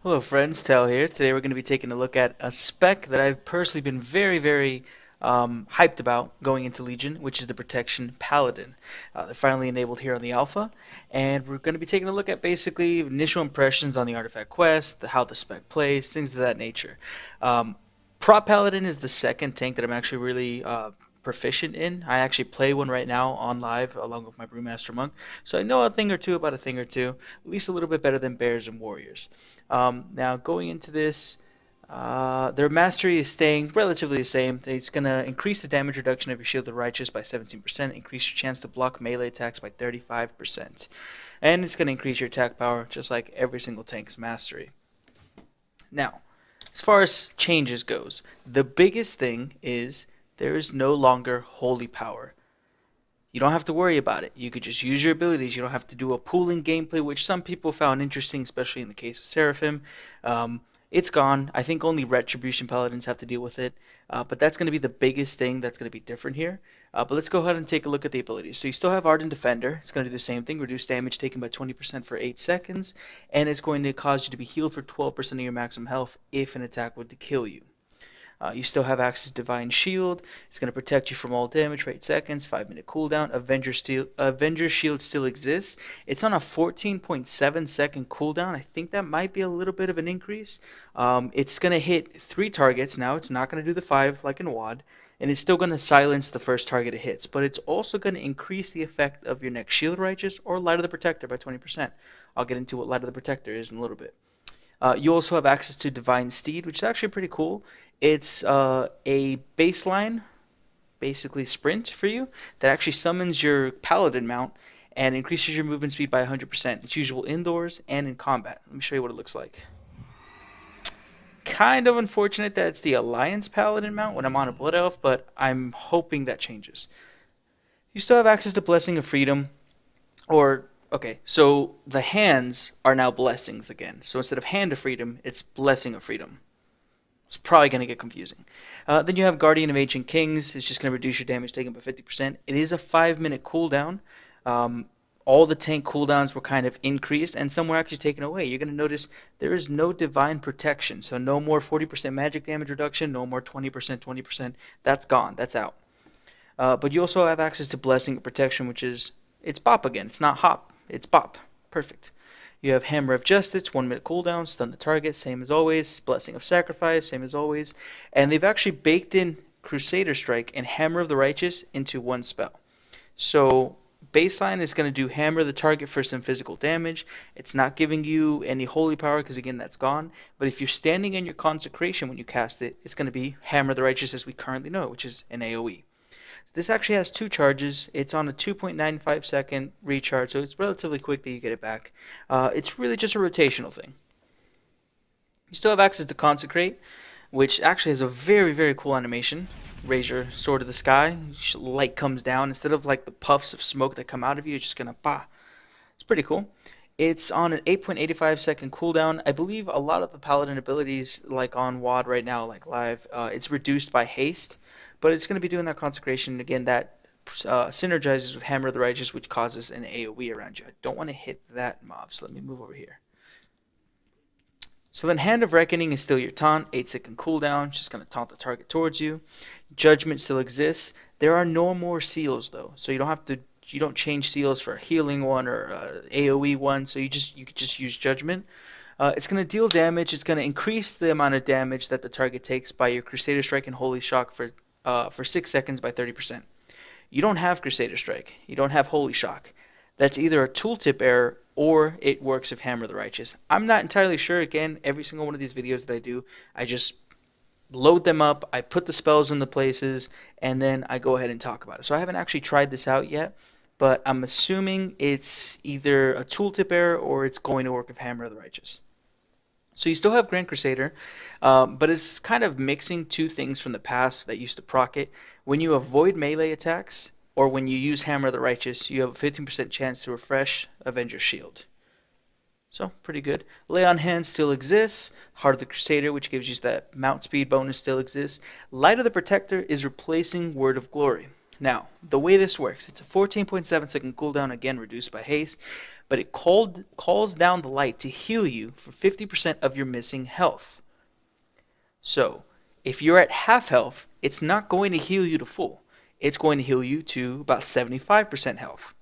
Hello friends, Tal here. Today we're going to be taking a look at a spec that I've personally been very hyped about going into Legion, which is the Protection Paladin. They're finally enabled here on the alpha, and we're going to be taking a look at basically initial impressions on the artifact quest, how the spec plays, things of that nature. Um, Prot Paladin is the second tank that I'm actually really proficient in. I actually play one right now on live along with my Brewmaster Monk, so I know a thing or two about a thing or two, at least a little bit better than Bears and Warriors. Now going into this, their mastery is staying relatively the same. It's going to increase the damage reduction of your Shield of the Righteous by 17%, increase your chance to block melee attacks by 35%, and it's going to increase your attack power just like every single tank's mastery. Now, as far as changes goes, the biggest thing is there is no longer holy power. You don't have to worry about it. You could just use your abilities. You don't have to do a pooling gameplay, which some people found interesting, especially in the case of Seraphim. It's gone. I think only Retribution Paladins have to deal with it. But that's going to be the biggest thing that's going to be different here. But let's go ahead and take a look at the abilities. So you still have Ardent Defender. It's going to do the same thing. Reduce damage taken by 20% for 8 seconds. And it's going to cause you to be healed for 12% of your maximum health if an attack would to kill you. You still have access to Divine Shield. It's going to protect you from all damage for 8 seconds, 5-minute cooldown. Avenger Shield still exists. It's on a 14.7-second cooldown. I think that might be a little bit of an increase. It's going to hit 3 targets now. It's not going to do the 5 like in WoD. And it's still going to silence the first target it hits. But it's also going to increase the effect of your next Shield Righteous or Light of the Protector by 20%. I'll get into what Light of the Protector is in a little bit. You also have access to Divine Steed, which is actually pretty cool. It's a baseline, basically sprint for you, that actually summons your Paladin mount and increases your movement speed by 100%. It's usable indoors and in combat. Let me show you what it looks like. Kind of unfortunate that it's the Alliance Paladin mount when I'm on a Blood Elf, but I'm hoping that changes. You still have access to Blessing of Freedom, or okay, so the hands are now blessings again. So instead of Hand of Freedom, it's Blessing of Freedom. It's probably going to get confusing. Then you have Guardian of Ancient Kings. It's just going to reduce your damage taken by 50%. It is a 5-minute cooldown. All the tank cooldowns were kind of increased, and some were actually taken away. You're going to notice there is no divine protection. So no more 40% magic damage reduction, no more 20%, 20%. That's gone. That's out. But you also have access to Blessing of Protection, which is, it's Bop again. It's not Hop. It's Bop. Perfect. You have Hammer of Justice, 1-minute cooldown, stun the target, same as always. Blessing of Sacrifice, same as always. And they've actually baked in Crusader Strike and Hammer of the Righteous into one spell. So baseline is going to do Hammer the target for some physical damage. It's not giving you any holy power because again that's gone. But if you're standing in your consecration when you cast it, it's going to be Hammer the Righteous as we currently know, which is an AoE. This actually has 2 charges. It's on a 2.95 second recharge, so it's relatively quick that you get it back. It's really just a rotational thing. You still have access to Consecrate, which actually has a very cool animation. Raise your sword to the sky, light comes down. Instead of like the puffs of smoke that come out of you, it's just gonna bah. It's pretty cool. It's on an 8.85 second cooldown. I believe a lot of the paladin abilities, like on WoD right now, like live, it's reduced by haste, but it's going to be doing that consecration again. That synergizes with Hammer of the Righteous, which causes an AoE around you. I don't want to hit that mob, so let me move over here. So then Hand of Reckoning is still your taunt, 8-second cooldown, just going to taunt the target towards you. Judgment still exists. There are no more seals though, so you don't change seals for a healing one or AoE one, so you could just use Judgment. It's going to deal damage. It's going to increase the amount of damage that the target takes by your Crusader Strike and Holy Shock for 6 seconds by 30%. You don't have Crusader Strike. You don't have Holy Shock. That's either a tooltip error or it works with Hammer of the Righteous. I'm not entirely sure. Again, every single one of these videos that I do, I just load them up, I put the spells in the places, and then I go ahead and talk about it. So I haven't actually tried this out yet, but I'm assuming it's either a tooltip error or it's going to work with Hammer of the Righteous. So you still have Grand Crusader, but it's kind of mixing 2 things from the past that used to proc it. When you avoid melee attacks, or when you use Hammer of the Righteous, you have a 15% chance to refresh Avenger Shield. So, pretty good. Lay on Hands still exists. Heart of the Crusader, which gives you that mount speed bonus, still exists. Light of the Protector is replacing Word of Glory. Now, the way this works, it's a 14.7 second cooldown, again reduced by haste, but it calls down the light to heal you for 50% of your missing health. So, if you're at half health, it's not going to heal you to full. It's going to heal you to about 75% health.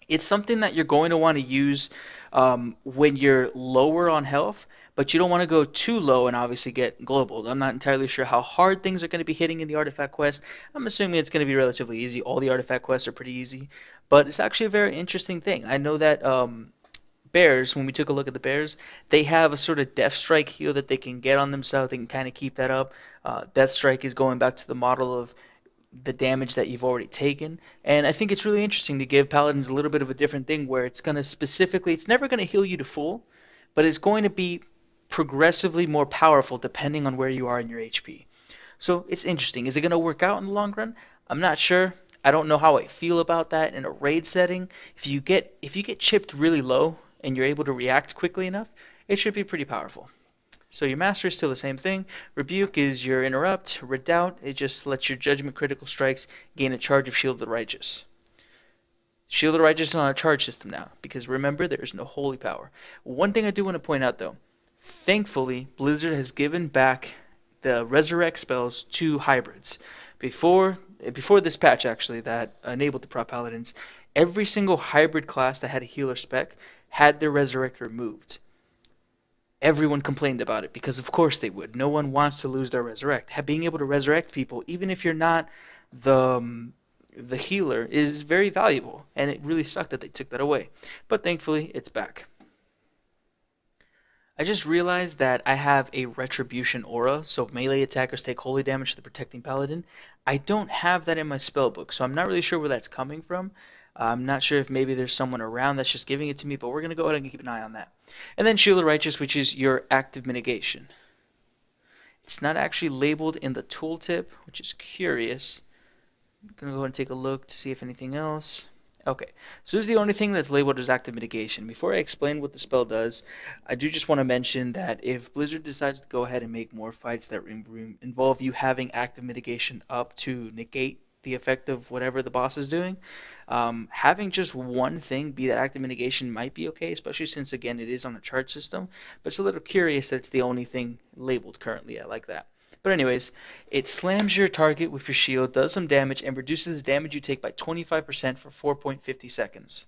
It's something that you're going to want to use when you're lower on health, but you don't want to go too low and obviously get global. I'm not entirely sure how hard things are going to be hitting in the artifact quest. I'm assuming it's going to be relatively easy. All the artifact quests are pretty easy, but it's actually a very interesting thing. I know that bears, when we took a look at the bears, they have a sort of death strike heal that they can get on themselves. They can kind of keep that up. Death strike is going back to the model of the damage that you've already taken. And I think it's really interesting to give paladins a little bit of a different thing where it's going to specifically, it's never going to heal you to full, but it's going to be progressively more powerful depending on where you are in your HP. So it's interesting. Is it going to work out in the long run? I'm not sure. I don't know how I feel about that in a raid setting. If you get chipped really low and you're able to react quickly enough, it should be pretty powerful. So your master is still the same thing. Rebuke is your interrupt. Redoubt, it just lets your judgment critical strikes gain a charge of Shield of the Righteous. Shield of the Righteous is on a charge system now, because remember, there is no holy power. One thing I do want to point out though, thankfully, Blizzard has given back the resurrect spells to hybrids. Before this patch actually that enabled the Prot Paladins, every single hybrid class that had a healer spec had their resurrect removed. Everyone complained about it because of course they would. No one wants to lose their resurrect. Being able to resurrect people, even if you're not the healer, is very valuable, and it really sucked that they took that away. But thankfully, it's back. I just realized that I have a Retribution aura, so melee attackers take holy damage to the Protecting Paladin. I don't have that in my spellbook, so I'm not really sure where that's coming from. I'm not sure if maybe there's someone around that's just giving it to me, but we're going to go ahead and keep an eye on that. And then Shield of Righteous, which is your active mitigation. It's not actually labeled in the tooltip, which is curious. I'm going to go ahead and take a look to see if anything else. Okay, so this is the only thing that's labeled as active mitigation. Before I explain what the spell does, I do just want to mention that if Blizzard decides to go ahead and make more fights that involve you having active mitigation up to negate the effect of whatever the boss is doing, having just one thing be that active mitigation might be okay, especially since, again, it is on a chart system, but it's a little curious that it's the only thing labeled currently. I like that. But anyways, it slams your target with your shield, does some damage, and reduces the damage you take by 25% for 4.50 seconds.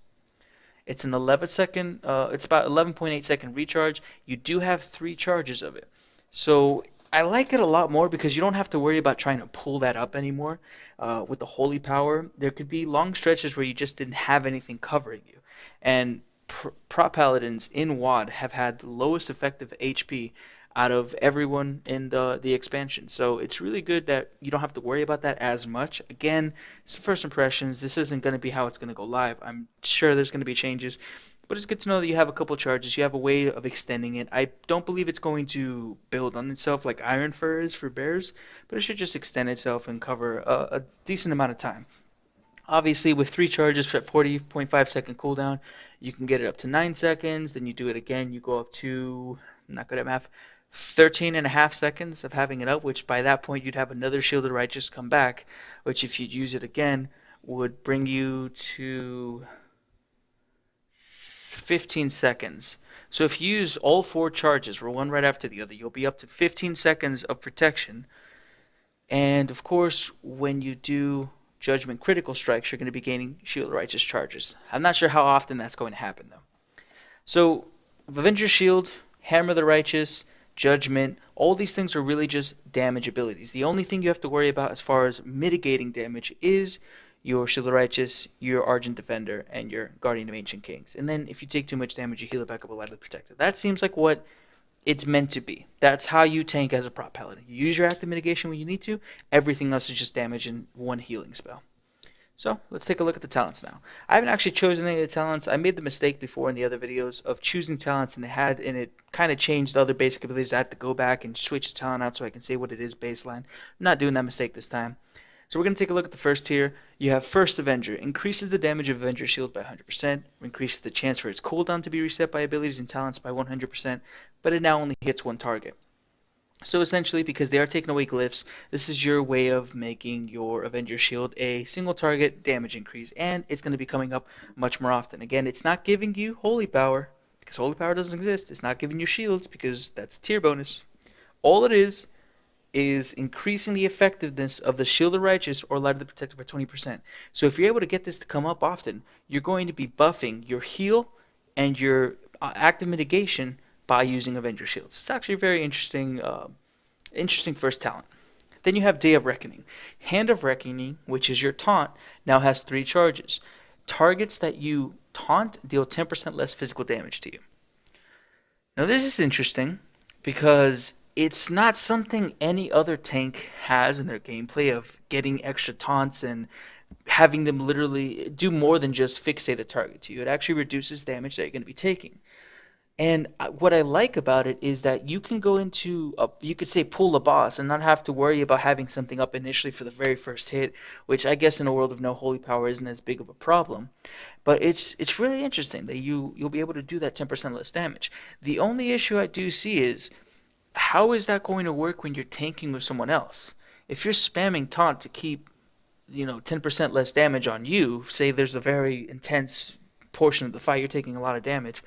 It's an 11 second, it's about 11.8 second recharge. You do have 3 charges of it. So I like it a lot more because you don't have to worry about trying to pull that up anymore. With the holy power, there could be long stretches where you just didn't have anything covering you. And Prot Paladins in WoD have had the lowest effective HP out of everyone in the expansion. So it's really good that you don't have to worry about that as much. Again, it's first impressions. This isn't going to be how it's going to go live. I'm sure there's going to be changes, but it's good to know that you have a couple charges. You have a way of extending it. I don't believe it's going to build on itself like Iron Fur is for bears, but it should just extend itself and cover a decent amount of time. Obviously, with 3 charges for 40.5 second cooldown, you can get it up to 9 seconds. Then you do it again, you go up to, I'm not good at math, 13.5 seconds of having it up, which by that point you'd have another Shield of Righteous come back, which if you'd use it again would bring you to 15 seconds. So if you use all 4 charges, or one right after the other, you'll be up to 15 seconds of protection. And of course, when you do Judgment critical strikes, you're going to be gaining Shield of Righteous charges. I'm not sure how often that's going to happen though. So Avenger's Shield, Hammer of the Righteous, Judgment, all these things are really just damage abilities. The only thing you have to worry about as far as mitigating damage is your Shield of Righteous, your Argent Defender, and your Guardian of Ancient Kings. And then if you take too much damage, you heal it back up with Light of the Protector. That seems like what it's meant to be. That's how you tank as a Prot Paladin. You use your active mitigation when you need to. Everything else is just damage and one healing spell. So let's take a look at the talents now. I haven't actually chosen any of the talents. I made the mistake before in the other videos of choosing talents and it kind of changed the other basic abilities. I have to go back and switch the talent out so I can say what it is baseline. I'm not doing that mistake this time. So we're going to take a look at the first tier. You have First Avenger. Increases the damage of Avenger Shield by 100%. Increases the chance for its cooldown to be reset by abilities and talents by 100%. But it now only hits one target. So essentially, because they are taking away glyphs, this is your way of making your Avenger Shield a single target damage increase, and it's going to be coming up much more often. Again, it's not giving you Holy Power, because Holy Power doesn't exist. It's not giving you shields, because that's tier bonus. All it is increasing the effectiveness of the Shield of Righteous or Light of the Protector by 20%. So if you're able to get this to come up often, you're going to be buffing your heal and your active mitigation by using Avenger Shields. It's actually a very interesting first talent. Then you have Day of Reckoning. Hand of Reckoning, which is your taunt, now has 3 charges. Targets that you taunt deal 10% less physical damage to you. Now this is interesting because it's not something any other tank has in their gameplay of getting extra taunts and having them literally do more than just fixate a target to you. It actually reduces damage that you're going to be taking. And what I like about it is that you can go into, you could say pull a boss and not have to worry about having something up initially for the very first hit, which I guess in a world of no holy power isn't as big of a problem. But it's really interesting that you'll be able to do that 10% less damage. The only issue I do see is how is that going to work when you're tanking with someone else? If you're spamming taunt to keep 10% less damage on you, say there's a very intense portion of the fight, you're taking a lot of damage,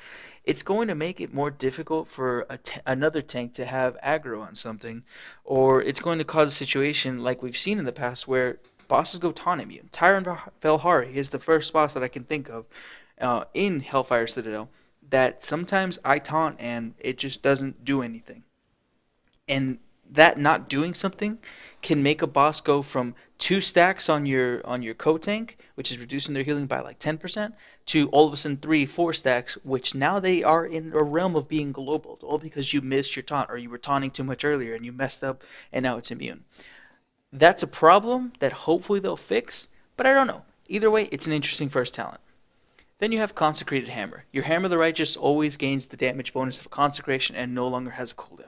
it's going to make it more difficult for another tank to have aggro on something, or it's going to cause a situation like we've seen in the past where bosses go taunt immune. Tyron Valhari is the first boss that I can think of in Hellfire Citadel that sometimes I taunt and it just doesn't do anything. And that not doing something can make a boss go from 2 stacks on your co-tank, which is reducing their healing by like 10%, to all of a sudden 3, 4 stacks, which now they are in a realm of being global, all because you missed your taunt or you were taunting too much earlier and you messed up and now it's immune. That's a problem that hopefully they'll fix, but I don't know. Either way, it's an interesting first talent. Then you have Consecrated Hammer. Your Hammer of the Righteous always gains the damage bonus of Consecration and no longer has a cooldown.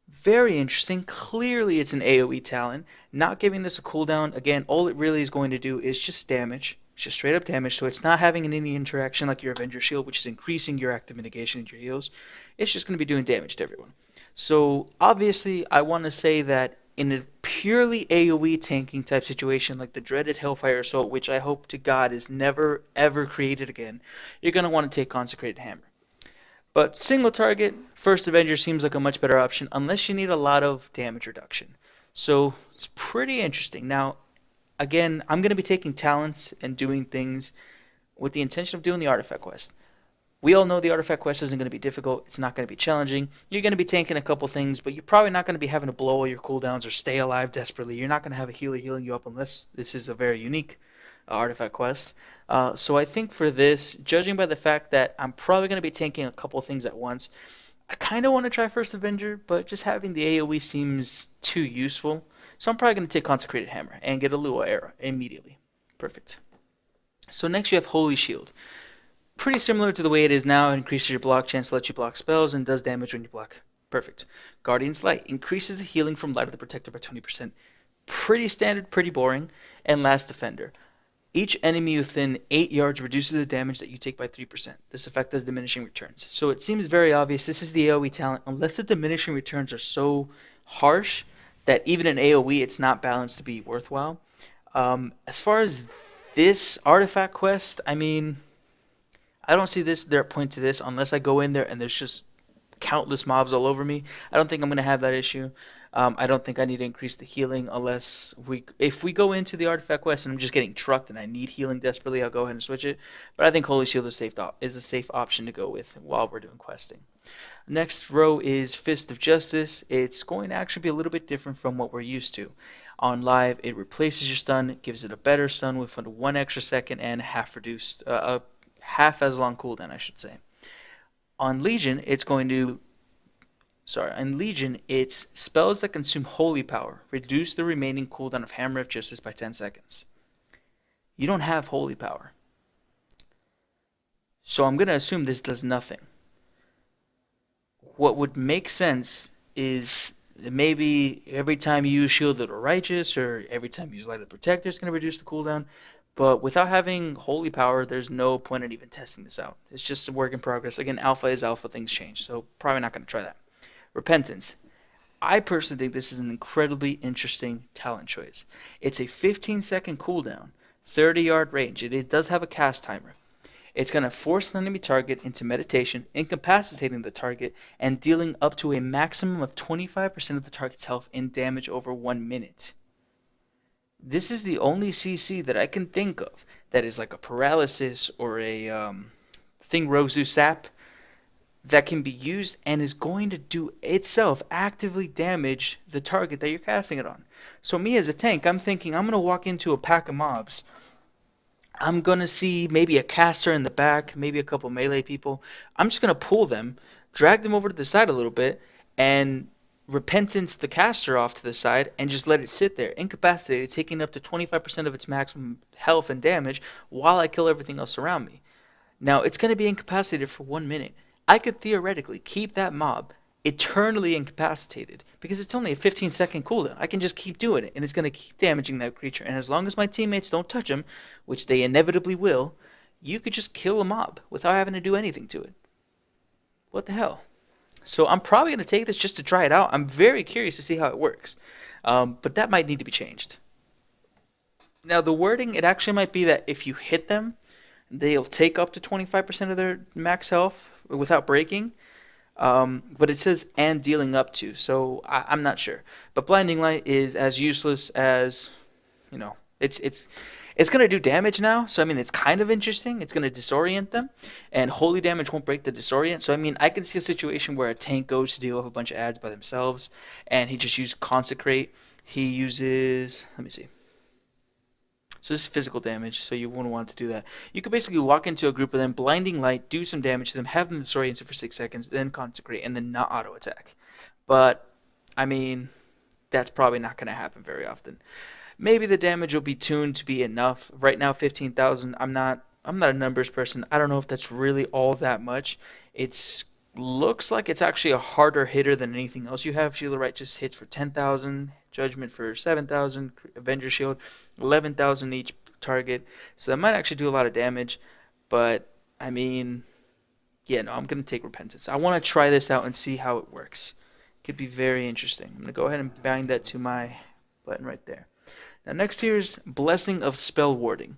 Very interesting. Clearly it's an AoE talent. Not giving this a cooldown, again, all it really is going to do is just damage. It's just straight up damage, so it's not having any interaction like your Avenger Shield, which is increasing your active mitigation and your heals. It's just going to be doing damage to everyone. So obviously I want to say that in a purely AoE tanking type situation like the dreaded Hellfire Assault, which I hope to God is never ever created again, you're going to want to take Consecrated Hammer. But single target, First Avenger seems like a much better option unless you need a lot of damage reduction. So it's pretty interesting. Now, again, I'm going to be taking talents and doing things with the intention of doing the artifact quest. We all know the artifact quest isn't going to be difficult. It's not going to be challenging. You're going to be tanking a couple things, but you're probably not going to be having to blow all your cooldowns or stay alive desperately. You're not going to have a healer healing you up unless this is a very unique artifact quest. So I think for this, judging by the fact that I'm probably going to be tanking a couple things at once, I kind of want to try First Avenger, but just having the AoE seems too useful. So I'm probably going to take Consecrated Hammer and get a Lua Era immediately. Perfect. So next you have Holy Shield. Pretty similar to the way it is now. It increases your block chance to let you block spells and does damage when you block. Perfect. Guardian's Light increases the healing from Light of the Protector by 20%. Pretty standard, pretty boring. And Last Defender. Each enemy within 8 yards reduces the damage that you take by 3%. This effect has diminishing returns. So it seems very obvious this is the AoE talent, unless the diminishing returns are so harsh that even in AoE it's not balanced to be worthwhile. As far as this artifact quest, I mean, I don't see their point to this unless I go in there and there's just countless mobs all over me. I don't think I'm going to have that issue. I don't think I need to increase the healing unless if we go into the artifact quest and I'm just getting trucked and I need healing desperately, I'll go ahead and switch it. But I think Holy Shield is a safe option to go with while we're doing questing. Next row is Fist of Justice. It's going to actually be a little bit different from what we're used to. On live, it replaces your stun, gives it a better stun with 1 extra second and half as long cooldown, I should say. On Legion, it's spells that consume holy power. Reduce the remaining cooldown of Hammer of Justice by 10 seconds. You don't have holy power. So I'm going to assume this does nothing. What would make sense is maybe every time you use Shield of the Righteous or every time you use Light of the Protector, it's going to reduce the cooldown. But without having holy power, there's no point in even testing this out. It's just a work in progress. Again, alpha is alpha, things change. So probably not going to try that. Repentance. I personally think this is an incredibly interesting talent choice. It's a 15-second cooldown, 30-yard range, and it does have a cast timer. It's going to force an enemy target into meditation, incapacitating the target, and dealing up to a maximum of 25% of the target's health in damage over 1 minute. This is the only CC that I can think of that is like a paralysis or a thing Rosu sap that can be used and is going to do itself actively damage the target that you're casting it on. So me as a tank, I'm thinking I'm going to walk into a pack of mobs. I'm going to see maybe a caster in the back, maybe a couple melee people. I'm just going to pull them, drag them over to the side a little bit, and repentance the caster off to the side and just let it sit there, incapacitated, taking up to 25% of its maximum health and damage while I kill everything else around me. Now, it's going to be incapacitated for 1 minute. I could theoretically keep that mob eternally incapacitated because it's only a 15-second cooldown. I can just keep doing it, and it's going to keep damaging that creature. And as long as my teammates don't touch him, which they inevitably will, you could just kill a mob without having to do anything to it. What the hell? So I'm probably going to take this just to try it out. I'm very curious to see how it works. But that might need to be changed. Now, the wording, it actually might be that if you hit them, they'll take up to 25% of their max health without breaking. But it says and dealing up to, so I'm not sure. But Blinding Light is as useless as, it's going to do damage now. So I mean, it's kind of interesting. It's going to disorient them, and holy damage won't break the disorient. So I mean, I can see a situation where a tank goes to deal with a bunch of ads by themselves, and he just uses consecrate. He uses, let me see. So this is physical damage, so you wouldn't want to do that. You could basically walk into a group of them, blinding light, do some damage to them, have them disoriented for 6 seconds, then consecrate, and then not auto attack. But I mean, that's probably not going to happen very often. Maybe the damage will be tuned to be enough. Right now, 15,000. I'm not a numbers person. I don't know if that's really all that much. It's looks like it's actually a harder hitter than anything else you have. Shield of Right just hits for 10,000, Judgment for 7,000, Avenger Shield 11,000 each target. So that might actually do a lot of damage. But I mean, yeah, no, I'm gonna take Repentance. I want to try this out and see how it works. Could be very interesting. I'm gonna go ahead and bind that to my button right there. Now next here is Blessing of Spell Warding.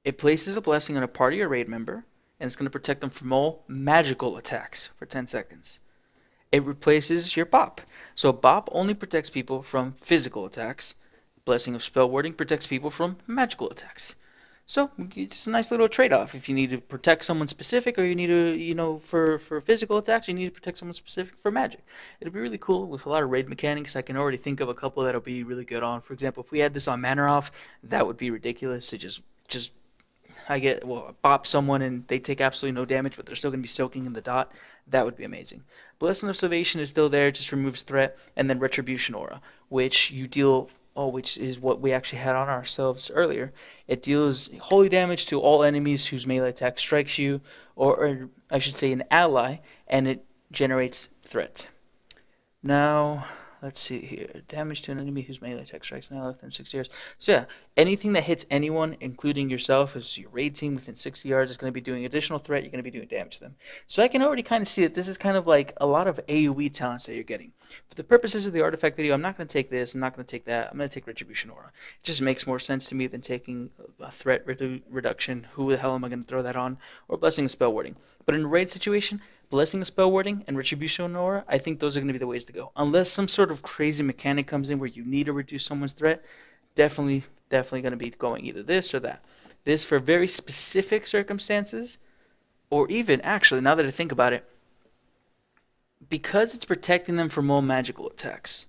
It places a blessing on a party or raid member, and it's going to protect them from all magical attacks for 10 seconds. It replaces your BOP. So BOP only protects people from physical attacks. Blessing of Spell Warding protects people from magical attacks. So it's a nice little trade-off. If you need to protect someone specific, or you need to, for physical attacks, you need to protect someone specific for magic. It'll be really cool with a lot of raid mechanics. I can already think of a couple that'll be really good on. For example, if we had this on Manor Off, that would be ridiculous to just bop someone and they take absolutely no damage, but they're still going to be soaking in the dot. That would be amazing. Blessing of Salvation is still there, just removes threat, and then Retribution Aura, which you deal, which is what we actually had on ourselves earlier. It deals holy damage to all enemies whose melee attack strikes you, or I should say an ally, and it generates threat. Now, let's see here. Damage to an enemy whose melee attack strikes now within 60 yards. So yeah, anything that hits anyone, including yourself, as your raid team within 60 yards, is going to be doing additional threat. You're going to be doing damage to them. So I can already kind of see that this is kind of like a lot of AoE talents that you're getting. For the purposes of the artifact video, I'm not going to take this. I'm not going to take that. I'm going to take Retribution Aura. It just makes more sense to me than taking a threat reduction. Who the hell am I going to throw that on? Or Blessing of Spell Warding. But in a raid situation, Blessing of Spell Warding and Retribution Aura, I think those are going to be the ways to go. Unless some sort of crazy mechanic comes in where you need to reduce someone's threat, definitely going to be going either this or that. This for very specific circumstances, or even, actually, now that I think about it, because it's protecting them from all magical attacks,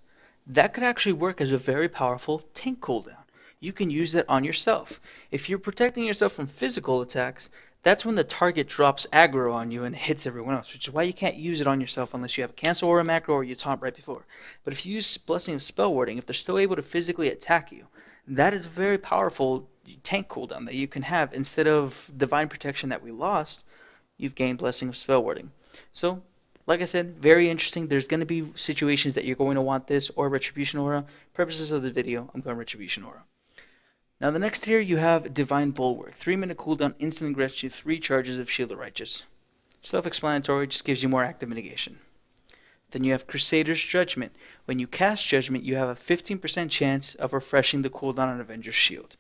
that could actually work as a very powerful tank cooldown. You can use that on yourself. If you're protecting yourself from physical attacks, that's when the target drops aggro on you and hits everyone else, which is why you can't use it on yourself unless you have a cancel or a macro or you taunt right before. But if you use Blessing of Spell Warding, if they're still able to physically attack you, that is a very powerful tank cooldown that you can have. Instead of Divine Protection that we lost, you've gained Blessing of Spell Warding. So, like I said, very interesting. There's going to be situations that you're going to want this or Retribution Aura. Purposes of the video, I'm going Retribution Aura. Now the next here you have Divine Bulwark. 3-minute cooldown instantly grants you 3 charges of Shield of Righteous. Self-explanatory, just gives you more active mitigation. Then you have Crusader's Judgment. When you cast Judgment, you have a 15% chance of refreshing the cooldown on Avenger's Shield.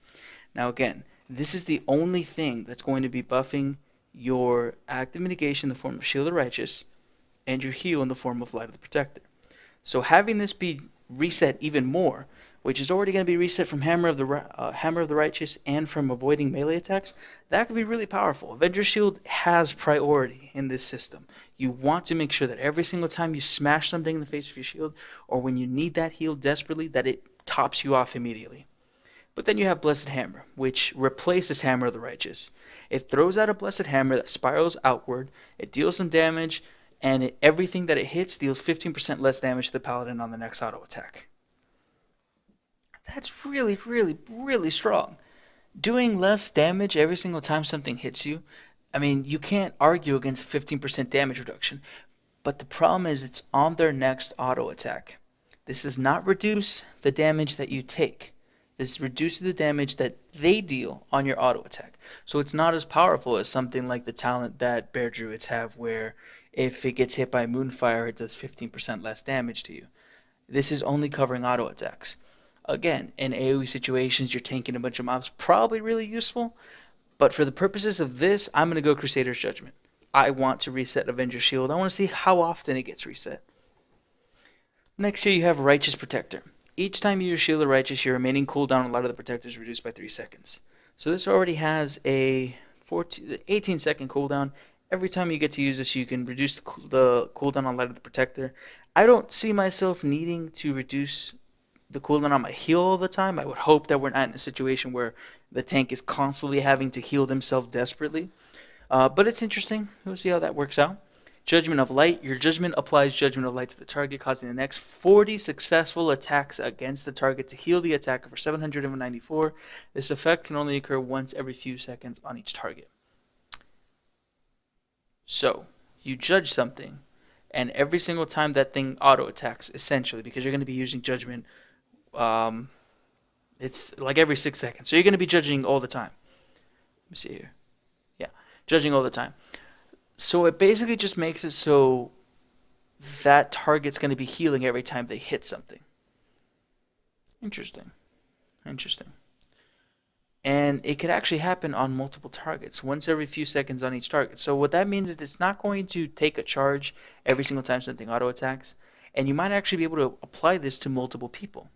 Now again, this is the only thing that's going to be buffing your active mitigation in the form of Shield of the Righteous and your heal in the form of Light of the Protector. So having this be reset even more, which is already going to be reset from Hammer of the Righteous and from avoiding melee attacks, that could be really powerful. Avenger's Shield has priority in this system. You want to make sure that every single time you smash something in the face of your shield, or when you need that heal desperately, that it tops you off immediately. But then you have Blessed Hammer, which replaces Hammer of the Righteous. It throws out a Blessed Hammer that spirals outward, it deals some damage, and everything that it hits deals 15% less damage to the Paladin on the next auto attack. That's really, really, really strong. Doing less damage every single time something hits you, I mean, you can't argue against 15% damage reduction. But the problem is it's on their next auto attack. This does not reduce the damage that you take. This reduces the damage that they deal on your auto attack. So it's not as powerful as something like the talent that Bear Druids have, where if it gets hit by Moonfire, it does 15% less damage to you. This is only covering auto attacks. Again, in AoE situations, you're tanking a bunch of mobs, probably really useful. But for the purposes of this, I'm going to go Crusader's Judgment. I want to reset Avenger's Shield. I want to see how often it gets reset. Next here you have Righteous Protector. Each time you use Shield of Righteous, your remaining cooldown on Light of the Protector is reduced by 3 seconds. So this already has a 18-second cooldown. Every time you get to use this, you can reduce the cooldown on Light of the Protector. I don't see myself needing to reduce the cooldown on my heal all the time. I would hope that we're not in a situation where the tank is constantly having to heal themselves desperately. But it's interesting. We'll see how that works out. Judgment of Light. Your Judgment applies Judgment of Light to the target, causing the next 40 successful attacks against the target to heal the attacker for 794. This effect can only occur once every few seconds on each target. So, you judge something, and every single time that thing auto-attacks, essentially, because you're going to be using Judgment, it's like every 6 seconds. So you're going to be judging all the time. Let me see here. Yeah, judging all the time. So it basically just makes it so that target's going to be healing every time they hit something. Interesting. Interesting. And it could actually happen on multiple targets, once every few seconds on each target. So what that means is it's not going to take a charge every single time something auto attacks, and you might actually be able to apply this to multiple people.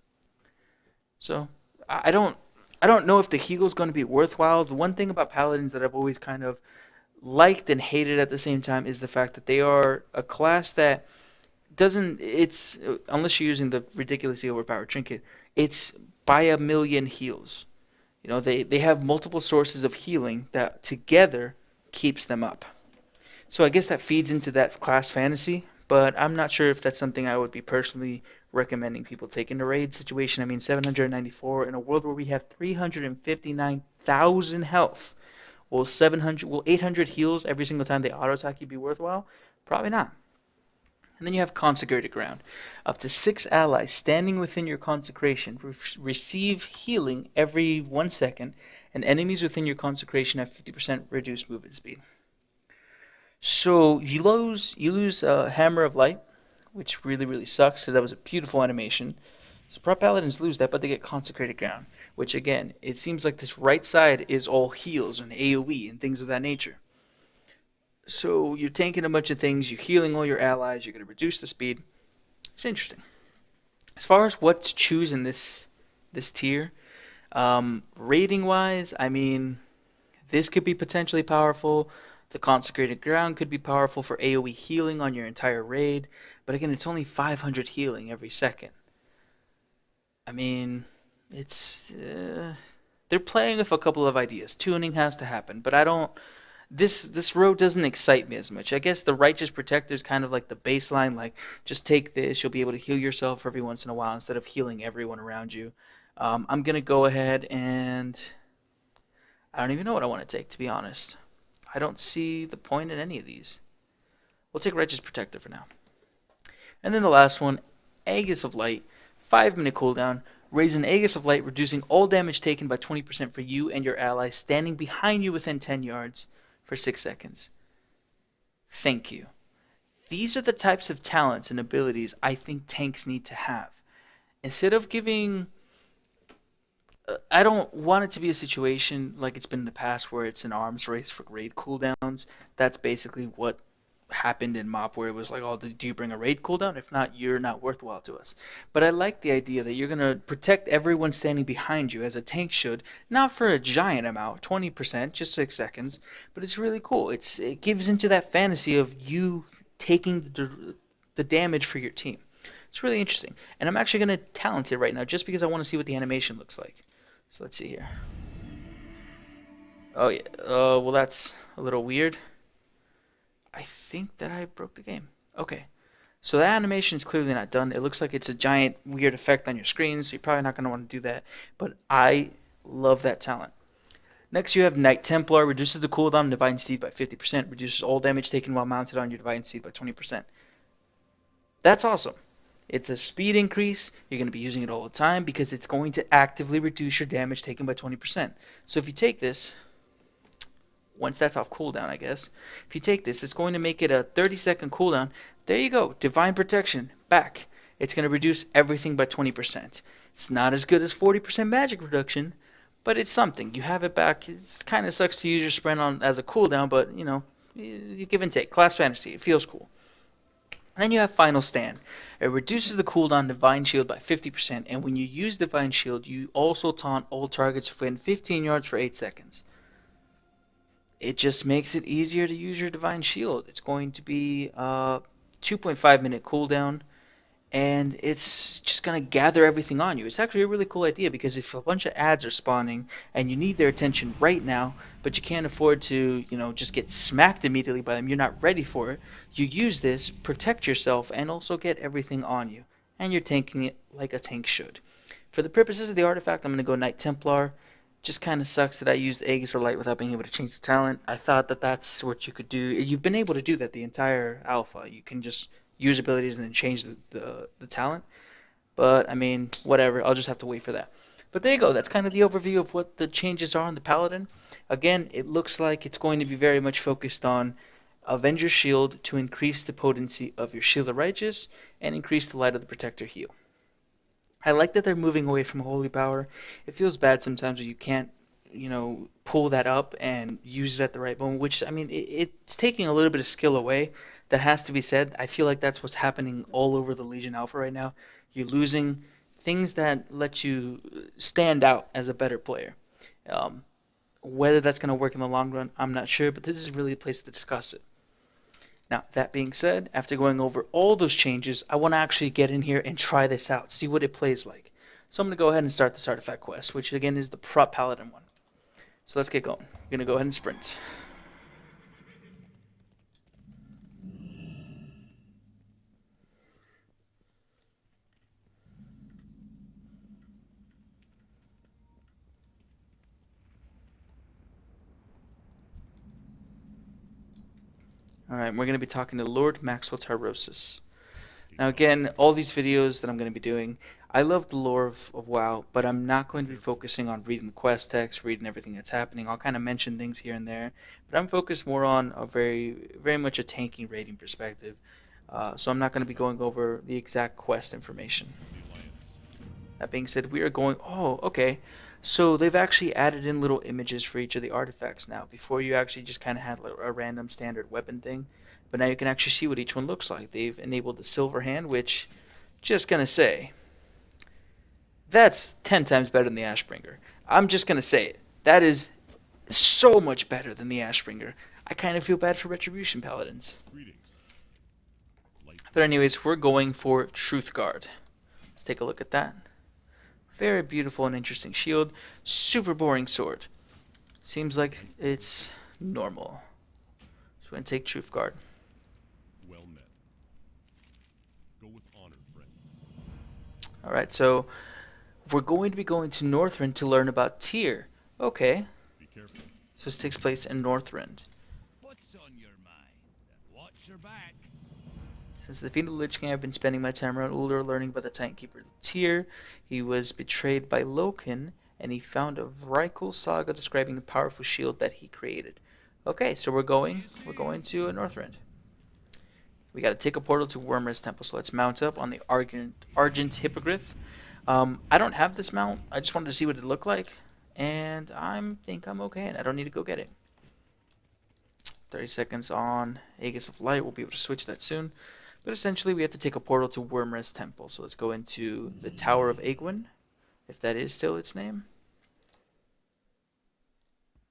So I don't know if the heal is going to be worthwhile. The one thing about paladins that I've always kind of liked and hated at the same time is the fact that they are a class that doesn't, it's, unless you're using the ridiculously overpowered trinket, it's by a million heals. You know, they have multiple sources of healing that together keeps them up. So I guess that feeds into that class fantasy, but I'm not sure if that's something I would be personally recommending people take in a raid situation. I mean, 794 in a world where we have 359,000 health. Will 800 heals every single time they auto attack you be worthwhile? Probably not. And then you have Consecrated Ground. Up to 6 allies standing within your consecration receive healing every 1 second, and enemies within your consecration have 50% reduced movement speed. So you lose Hammer of Light, which really, really sucks because that was a beautiful animation. So Prot Paladins lose that, but they get Consecrated Ground, which again, it seems like this right side is all heals and AoE and things of that nature. So you're tanking a bunch of things, you're healing all your allies, you're going to reduce the speed. It's interesting. As far as what to choose in this tier, rating-wise, I mean, this could be potentially powerful. The Consecrated Ground could be powerful for AoE healing on your entire raid, but again, it's only 500 healing every second. I mean, it's they're playing with a couple of ideas. Tuning has to happen, but I don't. This road doesn't excite me as much. I guess the Righteous Protector is kind of like the baseline. Like, just take this, you'll be able to heal yourself every once in a while instead of healing everyone around you. I'm gonna go ahead and I don't even know what I want to take, to be honest. I don't see the point in any of these. We'll take Righteous Protector for now. And then the last one, Aegis of Light. 5-minute cooldown. Raise an Aegis of Light, reducing all damage taken by 20% for you and your allies standing behind you within 10 yards for 6 seconds. Thank you. These are the types of talents and abilities I think tanks need to have. Instead of giving I don't want it to be a situation like it's been in the past where it's an arms race for raid cooldowns. That's basically what happened in MOP, where it was like, oh, do you bring a raid cooldown? If not, you're not worthwhile to us. But I like the idea that you're going to protect everyone standing behind you as a tank should, not for a giant amount, 20%, just 6 seconds, but it's really cool. It gives into that fantasy of you taking the damage for your team. It's really interesting. And I'm actually going to talent it right now just because I want to see what the animation looks like. So let's see here. Oh yeah. Well, that's a little weird. I think that I broke the game. Okay. So that animation is clearly not done. It looks like it's a giant weird effect on your screen, so you're probably not going to want to do that. But I love that talent. Next, you have Knight Templar. Reduces the cooldown of Divine Steed by 50%. Reduces all damage taken while mounted on your Divine Steed by 20%. That's awesome. It's a speed increase. You're going to be using it all the time because it's going to actively reduce your damage taken by 20%. So if you take this, once that's off cooldown, I guess, if you take this, it's going to make it a 30-second cooldown. There you go. Divine Protection. Back. It's going to reduce everything by 20%. It's not as good as 40% magic reduction, but it's something. You have it back. It kind of sucks to use your sprint on as a cooldown, but, you know, you give and take. Class Fantasy. It feels cool. And then you have Final Stand. It reduces the cooldown Divine Shield by 50%, and when you use Divine Shield, you also taunt all targets within 15 yards for 8 seconds. It just makes it easier to use your Divine Shield. It's going to be a 2.5 minute cooldown, and it's just going to gather everything on you. It's actually a really cool idea because if a bunch of ads are spawning and you need their attention right now, but you can't afford to, just get smacked immediately by them, you're not ready for it, you use this, protect yourself, and also get everything on you. And you're tanking it like a tank should. For the purposes of the artifact, I'm going to go Knight Templar. Just kind of sucks that I used Aegis of Light without being able to change the talent. I thought that that's what you could do. You've been able to do that the entire alpha. You can just use abilities and then change the talent. But, I mean, whatever. I'll just have to wait for that. But there you go. That's kind of the overview of what the changes are on the Paladin. Again, it looks like it's going to be very much focused on Avenger's Shield to increase the potency of your Shield of Righteous and increase the Light of the Protector heal. I like that they're moving away from Holy Power. It feels bad sometimes when you can't, pull that up and use it at the right moment, which, I mean, it's taking a little bit of skill away. That has to be said. I feel like that's what's happening all over the Legion Alpha right now. You're losing things that let you stand out as a better player. Whether that's going to work in the long run, I'm not sure, but this is really a place to discuss it. Now, that being said, after going over all those changes, I want to actually get in here and try this out, see what it plays like. So I'm going to go ahead and start this artifact quest, which again is the Prot Paladin one. So let's get going. I'm going to go ahead and sprint. Alright, we're going to be talking to Lord Maxwell Tyrosus. Now again, all these videos that I'm going to be doing, I love the lore of WoW, but I'm not going to be focusing on reading the quest text, reading everything that's happening. I'll kind of mention things here and there, but I'm focused more on a very much a tanking rating perspective. So I'm not going to be going over the exact quest information. That being said, we are going... Oh, okay. So they've actually added in little images for each of the artifacts now. Before you actually just kind of had a random standard weapon thing. But now you can actually see what each one looks like. They've enabled the Silver Hand, which, just going to say, that's 10 times better than the Ashbringer. I'm just going to say it. That is so much better than the Ashbringer. I kind of feel bad for Retribution Paladins. But anyways, we're going for Truth Guard. Let's take a look at that. Very beautiful and interesting shield. Super boring sword. Seems like it's normal. So we're going to take Truth Guard. Well met. Go with honor, friend. Alright, so we're going to be going to Northrend to learn about Tyr. Okay. Be careful. So this takes place in Northrend. What's on your mind? Watch your back. Since the defeat of the Lich King, I've been spending my time around Uldur learning about the Timekeeper Tyr. He was betrayed by Loken, and he found a Vrykul saga describing the powerful shield that he created. Okay, so we're going to Northrend. We got to take a portal to Wormrest Temple. So let's mount up on the Argent Hippogriff. I don't have this mount. I just wanted to see what it looked like. And I think I'm okay, and I don't need to go get it. 30 seconds on Aegis of Light. We'll be able to switch that soon. But essentially, we have to take a portal to Wormrest Temple. So let's go into the Tower of Aegwin, if that is still its name.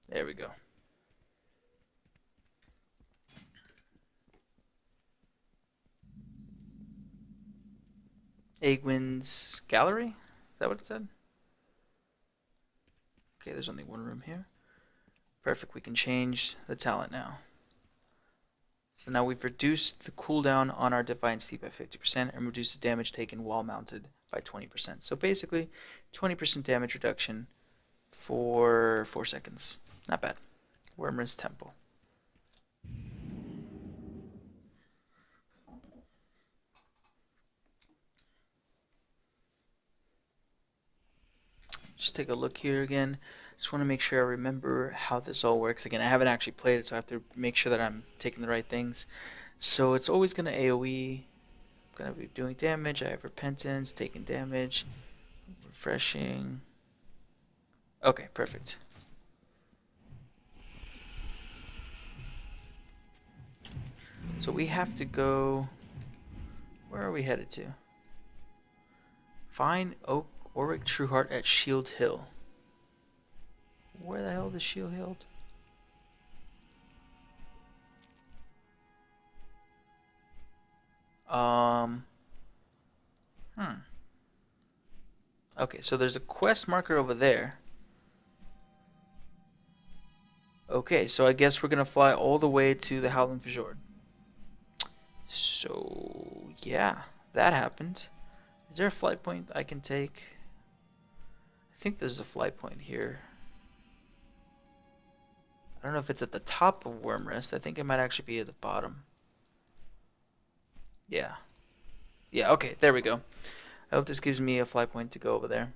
There we go. Aegwin's Gallery? Is that what it said? Okay, there's only one room here. Perfect, we can change the talent now. So now we've reduced the cooldown on our Divine Steed by 50% and reduced the damage taken while mounted by 20%. So basically, 20% damage reduction for 4 seconds. Not bad. Wormrest Temple. Just take a look here again. Just want to make sure I remember how this all works. Again, I haven't actually played it, so I have to make sure that I'm taking the right things. So it's always going to AoE. I'm going to be doing damage. I have Repentance, taking damage, refreshing. Okay, perfect. So we have to go... Where are we headed to? Find Auric Trueheart at Shield Hill. Where the hell is Shield Hill? Okay, so there's a quest marker over there. Okay, so I guess we're gonna fly all the way to the Howling Fjord. So, yeah, that happened. Is there a flight point I can take? I think there's a flight point here. I don't know if it's at the top of Wormrest. I think it might actually be at the bottom. Yeah. Yeah, okay, there we go. I hope this gives me a flight point to go over there.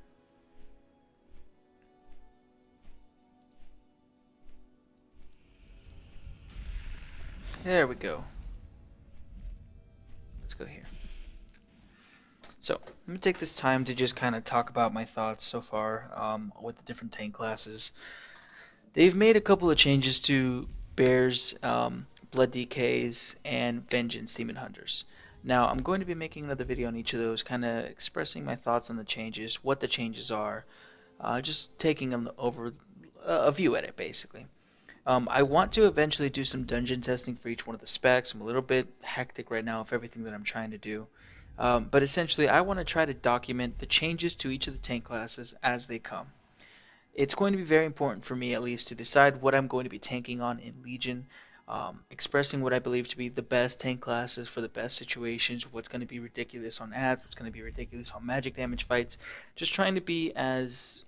There we go. Let's go here. So, let me take this time to just kind of talk about my thoughts so far with the different tank classes. They've made a couple of changes to Bears, Blood DKs, and Vengeance Demon Hunters. Now, I'm going to be making another video on each of those, kind of expressing my thoughts on the changes, what the changes are, just taking a view at it, basically. I want to eventually do some dungeon testing for each one of the specs. I'm a little bit hectic right now with everything that I'm trying to do. But essentially, I want to try to document the changes to each of the tank classes as they come. It's going to be very important for me, at least, to decide what I'm going to be tanking on in Legion, expressing what I believe to be the best tank classes for the best situations, what's going to be ridiculous on ads, what's going to be ridiculous on magic damage fights, just trying to be as,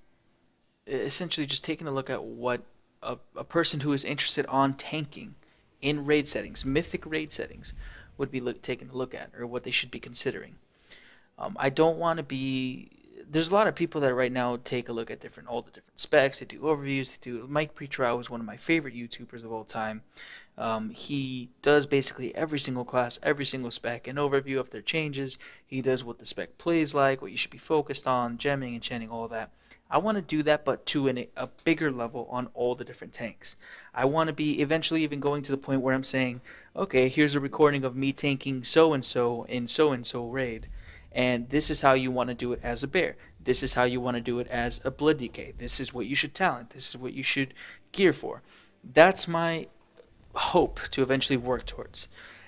essentially just taking a look at what a person who is interested on tanking in raid settings, mythic raid settings, would be taking a look at, or what they should be considering. I don't want to be... There's a lot of people that right now take a look at all the different specs. They do overviews. They do. Mike Pretrial is one of my favorite YouTubers of all time. He does basically every single class, every single spec, an overview of their changes. He does what the spec plays like, what you should be focused on, gemming, enchanting, all that. I want to do that, but to a bigger level on all the different tanks. I want to be eventually even going to the point where I'm saying, okay, here's a recording of me tanking so-and-so in so-and-so raid, and this is how you want to do it as a bear. This is how you want to do it as a blood DK. This is what you should talent. This is what you should gear for. That's my hope to eventually work towards.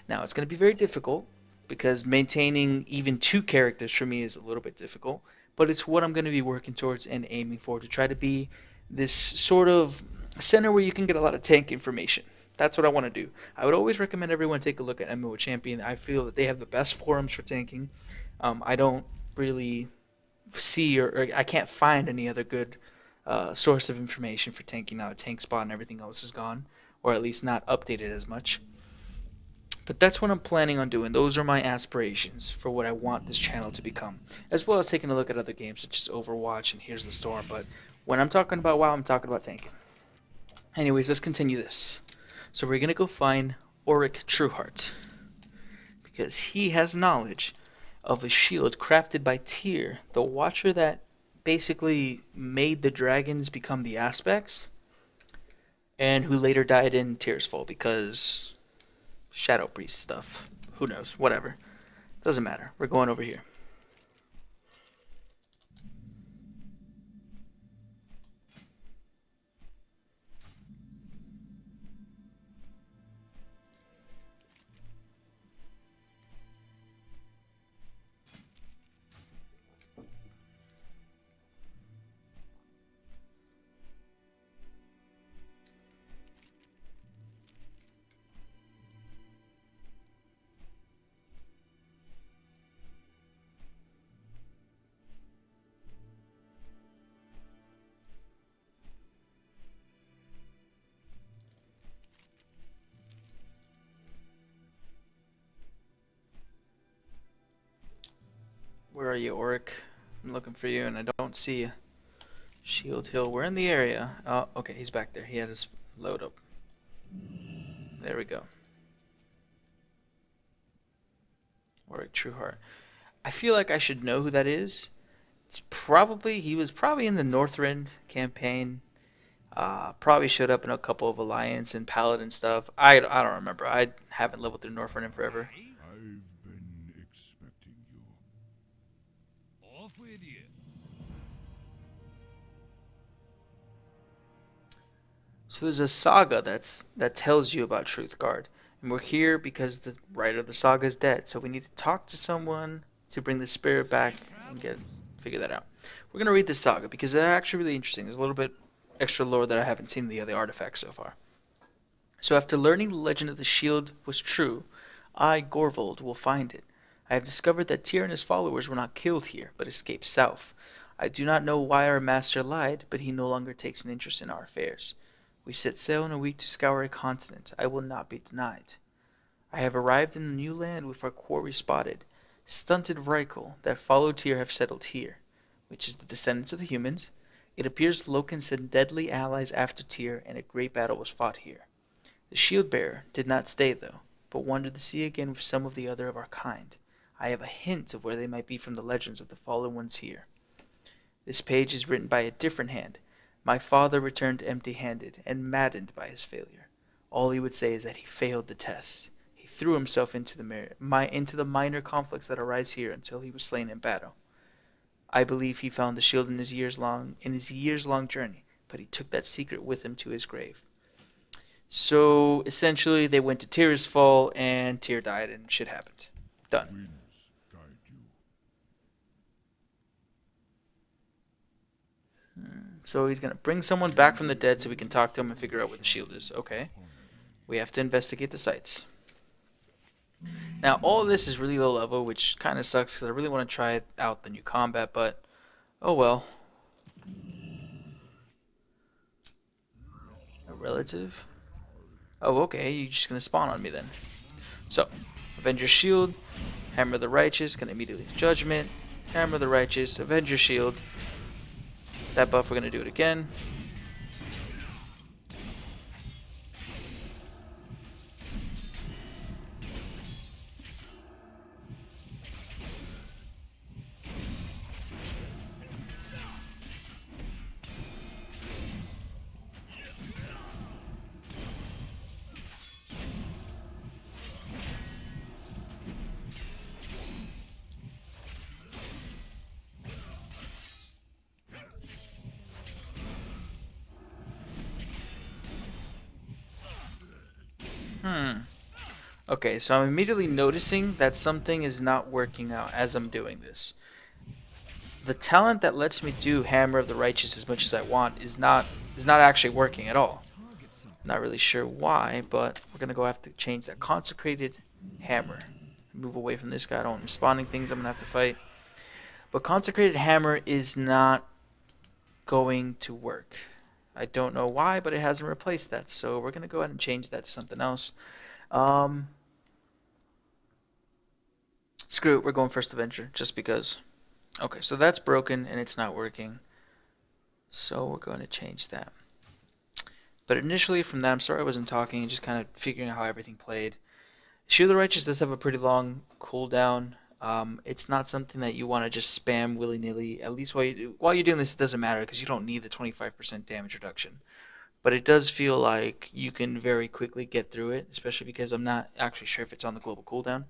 Now, it's going to be very difficult, because maintaining even 2 characters for me is a little bit difficult, but it's what I'm going to be working towards and aiming for, to try to be this sort of center where you can get a lot of tank information. That's what I want to do. I would always recommend everyone take a look at MMO Champion. I feel that they have the best forums for tanking. I don't really see or I can't find any other good source of information for tanking now that Tank Spot and everything else is gone, or at least not updated as much. But that's what I'm planning on doing. Those are my aspirations for what I want this channel to become, as well as taking a look at other games such as Overwatch and Here's the Storm. But when I'm talking about WoW, I'm talking about tanking. Anyways, let's continue this. So we're going to go find Auric Trueheart. because he has knowledge of a shield crafted by Tyr, the Watcher that basically made the dragons become the aspects, and who later died in Tyr's Fall because Shadow Priest stuff. Who knows? Whatever. Doesn't matter. We're going over here. Where are you, Auric? I'm looking for you and I don't see you. Shield Hill. We're in the area. Oh, okay, he's back there. He had his load up. There we go. Auric Trueheart. I feel like I should know who that is. He was probably in the Northrend campaign. Probably showed up in a couple of Alliance and Paladin stuff. I don't remember. I haven't leveled through Northrend in forever. Aye. I've been expecting you. Off with you. So there's a saga that tells you about Truthguard, and we're here because the writer of the saga is dead. So we need to talk to someone to bring the spirit back and figure that out. We're gonna read the saga because it's actually really interesting. There's a little bit extra lore that I haven't seen in the other artifacts so far. So after learning the legend of the shield was true, I, Gorvold, will find it. I have discovered that Tyr and his followers were not killed here, but escaped south. I do not know why our master lied, but he no longer takes an interest in our affairs. We set sail in a week to scour a continent. I will not be denied. I have arrived in a new land with our quarry spotted. Stunted Reichel that followed Tyr have settled here, which is the descendants of the humans. It appears Loken sent deadly allies after Tyr, and a great battle was fought here. The shield bearer did not stay though, but wandered the sea again with some of the other of our kind. I have a hint of where they might be from the legends of the fallen ones here. This page is written by a different hand. My father returned empty-handed and maddened by his failure. All he would say is that he failed the test. He threw himself into the minor conflicts that arise here until he was slain in battle. I believe he found the shield in his years-long journey, but he took that secret with him to his grave. So essentially, they went to Tyr's Fall, and Tyr died, and shit happened. Done. Winds guide you. So he's gonna bring someone back from the dead so we can talk to him and figure out where the shield is. Okay. We have to investigate the sites. Now, all of this is really low level, which kind of sucks because I really want to try out the new combat, but oh well. A relative? Oh, okay. You're just gonna spawn on me then. So, Avenger Shield, Hammer of the Righteous, can immediately Judgment, Hammer of the Righteous, Avenger Shield. That buff, we're gonna do it again. Okay, so I'm immediately noticing that something is not working out as I'm doing this. The talent that lets me do Hammer of the Righteous as much as I want is not actually working at all. Not really sure why, but we're gonna go have to change that. Consecrated Hammer. Move away from this guy. I don't want him spawning things I'm gonna have to fight. But Consecrated Hammer is not going to work. I don't know why, but it hasn't replaced that. So we're gonna go ahead and change that to something else. Screw it, we're going First Avenger, just because. Okay, so that's broken and it's not working. So we're going to change that. But initially from that, I'm sorry I wasn't talking, just kind of figuring out how everything played. Shield of the Righteous does have a pretty long cooldown. It's not something that you want to just spam willy-nilly. At least while you're doing this, it doesn't matter because you don't need the 25% damage reduction. But it does feel like you can very quickly get through it, especially because I'm not actually sure if it's on the global cooldown.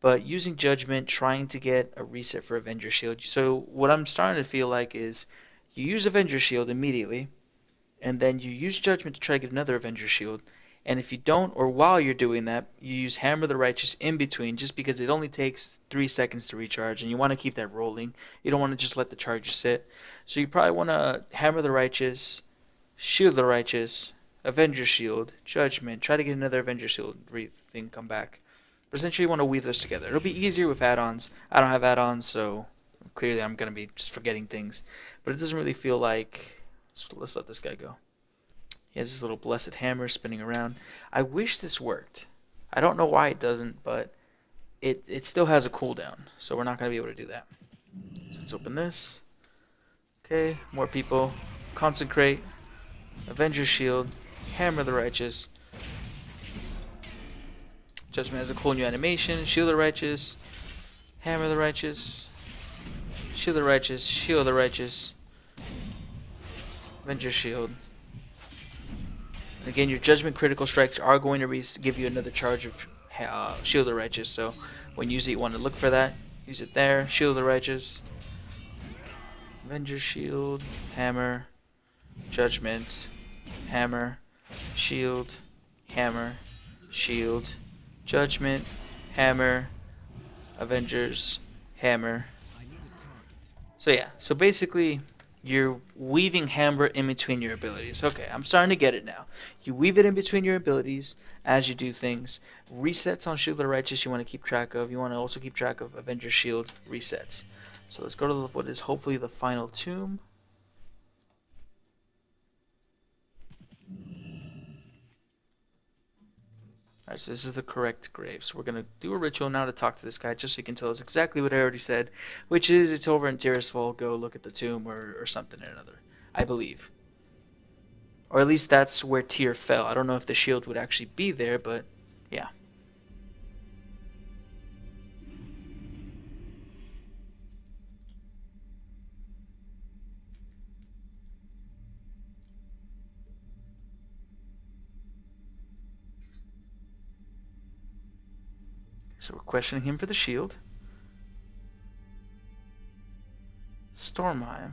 But using Judgment, trying to get a reset for Avenger Shield. So what I'm starting to feel like is you use Avenger Shield immediately, and then you use Judgment to try to get another Avenger Shield. And if you don't, or while you're doing that, you use Hammer the Righteous in between, just because it only takes 3 seconds to recharge, and you want to keep that rolling. You don't want to just let the charge sit. So you probably want to Hammer the Righteous, Shield the Righteous, Avenger Shield, Judgment, try to get another Avenger Shield thing come back. But essentially you want to weave those together. It'll be easier with add-ons. I don't have add-ons, so clearly I'm going to be just forgetting things. But it doesn't really feel like... Let's let this guy go. He has this little blessed hammer spinning around. I wish this worked. I don't know why it doesn't, but it still has a cooldown, so we're not going to be able to do that. So let's open this. Okay, more people. Consecrate. Avenger Shield. Hammer the Righteous. Judgment has a cool new animation. Shield the Righteous. Hammer the Righteous. Shield the Righteous. Shield the Righteous. Avenger Shield. And again, your Judgment critical strikes are going to give you another charge of Shield the Righteous. So when you use it, you want to look for that. Use it there. Shield the Righteous. Avenger Shield. Hammer. Judgment. Hammer. Shield. Hammer. Shield. Judgment. Hammer. Avengers. Hammer. So yeah, so basically you're weaving Hammer in between your abilities. Okay, I'm starting to get it now. You weave it in between your abilities as you do things. Resets on Shield of the Righteous you want to keep track of. You want to also keep track of Avenger Shield resets. So let's go to what is hopefully the final tomb. Alright, so this is the correct grave. So we're going to do a ritual now to talk to this guy, just so he can tell us exactly what I already said, which is it's over in Tirisfal. Go look at the tomb or something or another, I believe. Or at least that's where Tyr fell. I don't know if the shield would actually be there, but yeah. So we're questioning him for the shield. Stormheim.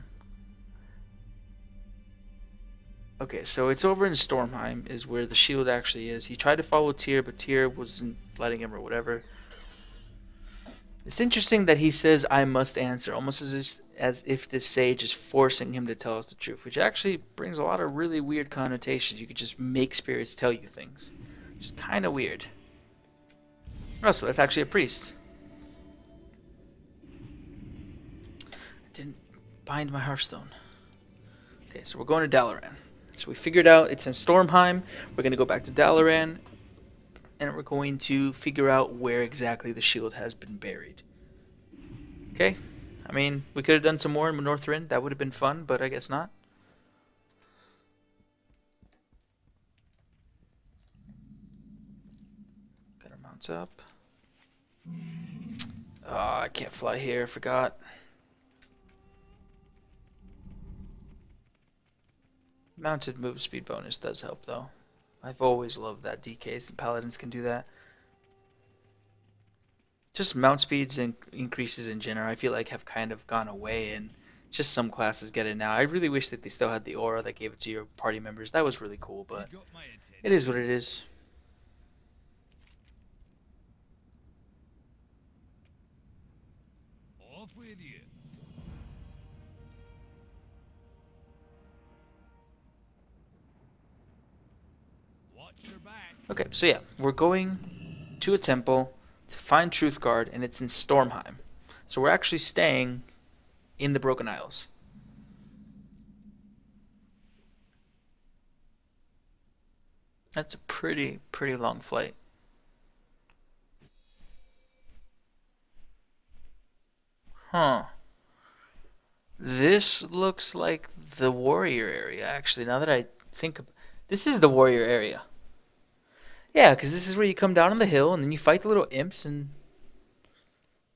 Okay, so it's over in Stormheim is where the shield actually is. He tried to follow Tyr, but Tyr wasn't letting him or whatever. It's interesting that he says, I must answer, almost as if this sage is forcing him to tell us the truth, which actually brings a lot of really weird connotations. You could just make spirits tell you things. Just kind of weird. Oh, so that's actually a priest. Didn't bind my Hearthstone. Okay, so we're going to Dalaran. So we figured out it's in Stormheim. We're going to go back to Dalaran, and we're going to figure out where exactly the shield has been buried. Okay, I mean, we could have done some more in Northrend. That would have been fun, but I guess not. Got our mounts up. Oh, I can't fly here. I forgot. Mounted move speed bonus does help, though. I've always loved that DKs, and Paladins can do that. Just mount speeds and increases in general, I feel like have kind of gone away, and just some classes get it now. I really wish that they still had the aura that gave it to your party members. That was really cool, but it is what it is. Off with you. Watch your back. Okay, so yeah, we're going to a temple to find Truthguard, and it's in Stormheim. So we're actually staying in the Broken Isles. That's a pretty long flight. Huh. This looks like the warrior area, actually. Now that I think of, this is the warrior area. Yeah, because this is where you come down on the hill and then you fight the little imps and...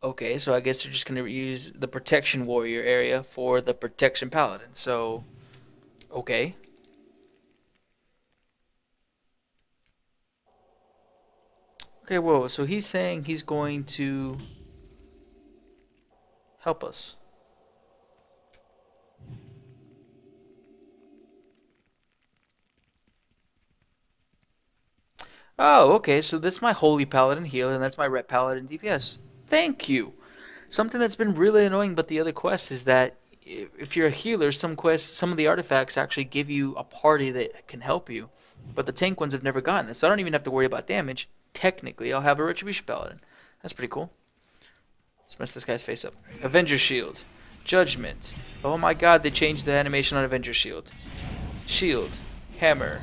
Okay, so I guess they're just going to use the Protection Warrior area for the Protection Paladin. So, okay. Okay, whoa, so he's saying he's going to help us. Oh, okay, so that's my Holy Paladin heal, and that's my Ret Paladin DPS. Thank you! Something that's been really annoying about the other quests is that if you're a healer, some quests, some of the artifacts actually give you a party that can help you. But the tank ones have never gotten this, so I don't even have to worry about damage. Technically, I'll have a Retribution Paladin. That's pretty cool. Let's mess this guy's face up. Avenger Shield. Judgment. Oh my god, they changed the animation on Avenger Shield. Shield. Hammer.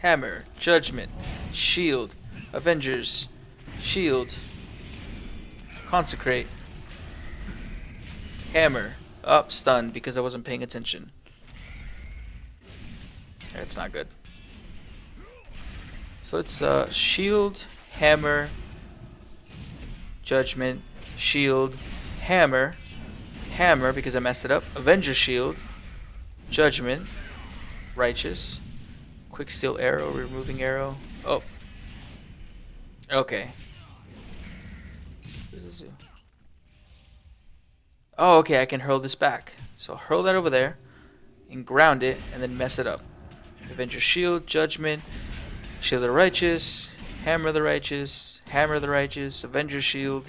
Hammer. Judgment. Shield. Avengers. Shield. Consecrate. Hammer. Up, stunned because I wasn't paying attention. That's not good. So it's shield, hammer, judgment, shield, hammer, hammer because I messed it up. Avenger shield, judgment, righteous, quick steel arrow, removing arrow. Oh. Okay. What does this do? Oh, okay, I can hurl this back. So hurl that over there and ground it and then mess it up. Avenger shield, judgment, shield of the righteous, hammer of the righteous, hammer of the righteous, Avenger shield,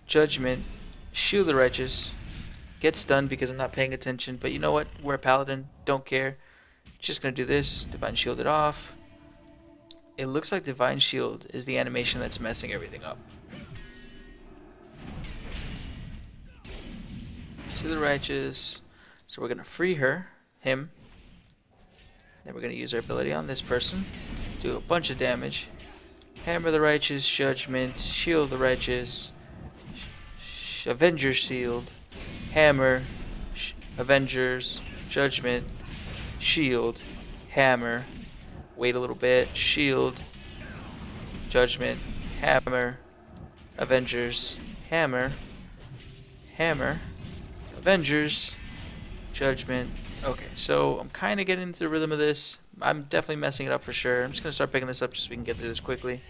judgment, shield of the righteous. Get stunned because I'm not paying attention, but you know what? We're a paladin, don't care. Just gonna do this, divine shield it off. It looks like divine shield is the animation that's messing everything up. Shield of the righteous. So we're gonna free him. Then we're going to use our ability on this person. Do a bunch of damage. Hammer the righteous, judgment, shield the righteous, Avengers shield, hammer, Avengers, judgment, shield, hammer, wait a little bit, shield, judgment, hammer, Avengers, hammer, hammer, Avengers, judgment. Okay, so I'm kind of getting into the rhythm of this. I'm definitely messing it up for sure. I'm just going to start picking this up just so we can get through this quickly.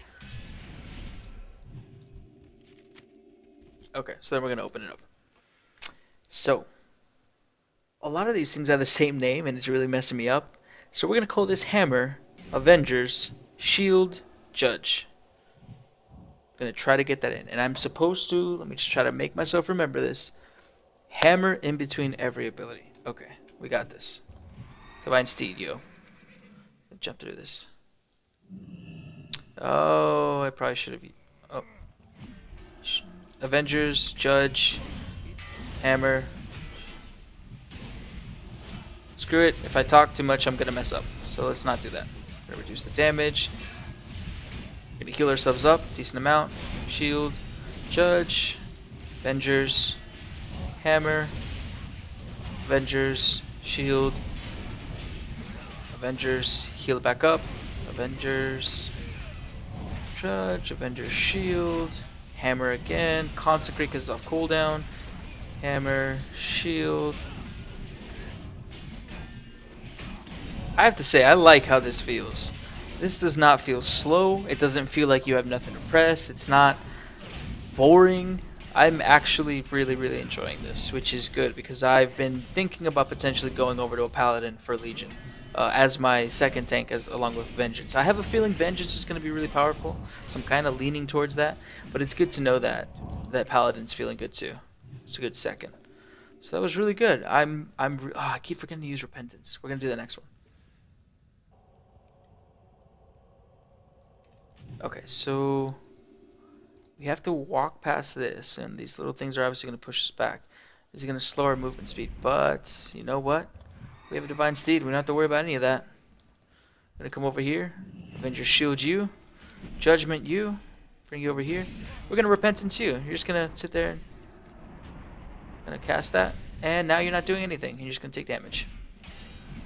Okay, so then we're going to open it up. So, a lot of these things have the same name and it's really messing me up. So we're going to call this Hammer, Avengers, Shield, Judge. I'm going to try to get that in. And I'm supposed to, let me just try to make myself remember this. Hammer in between every ability. Okay. We got this. Divine Steed, yo. Jump through this. Oh, I probably should have. Oh. Avengers, Judge, Hammer. Screw it. If I talk too much, I'm gonna mess up. So let's not do that. We're gonna reduce the damage. We're gonna heal ourselves up, decent amount. Shield, Judge, Avengers, Hammer, Avengers. Shield, Avengers, heal it back up, Avengers, Judge, Avengers, Shield, Hammer again, Consecrate because it's off cooldown, Hammer, Shield. I have to say, I like how this feels. This does not feel slow, it doesn't feel like you have nothing to press, it's not boring. I'm actually really enjoying this, which is good because I've been thinking about potentially going over to a Paladin for Legion as my second tank along with Vengeance. I have a feeling Vengeance is going to be really powerful, so I'm kind of leaning towards that, but it's good to know that Paladin's feeling good too. It's a good second. So that was really good. I keep forgetting to use Repentance. We're going to do the next one. Okay, so we have to walk past this, and these little things are obviously going to push us back. This is going to slow our movement speed, but you know what? We have a Divine Steed. We don't have to worry about any of that. I'm going to come over here. Avenger shield you. Judgment you. Bring you over here. We're going to Repentance you. You're just going to sit there and going to cast that. And now you're not doing anything. You're just going to take damage.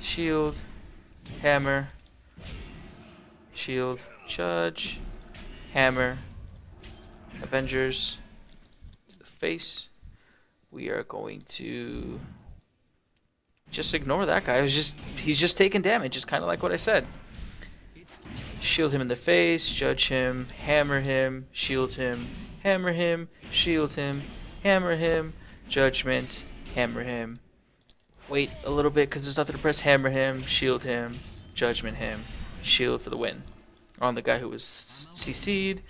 Shield. Hammer. shield, judge, hammer, Avengers to the face. We are going to just ignore that guy. He's just taking damage. It's kind of like what I said. Shield him in the face, judge him, hammer him, shield him, hammer him, shield him, hammer him, judgment, hammer him. Wait a little bit because there's nothing to press. Hammer him, shield him, judgment him, shield for the win. On the guy who was CC'd.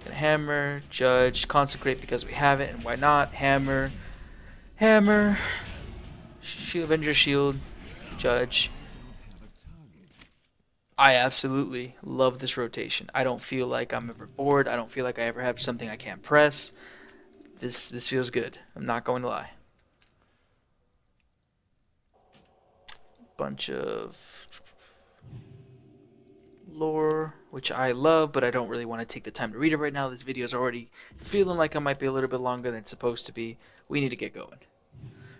And hammer, judge, consecrate because we have it, and why not? Hammer, hammer, shield, Avenger shield, judge. I absolutely love this rotation. I don't feel like I'm ever bored. I don't feel like I ever have something I can't press. This feels good. I'm not going to lie. Bunch of lore, which I love, but I don't really want to take the time to read it right now. This video is already feeling like it might be a little bit longer than it's supposed to be. We need to get going.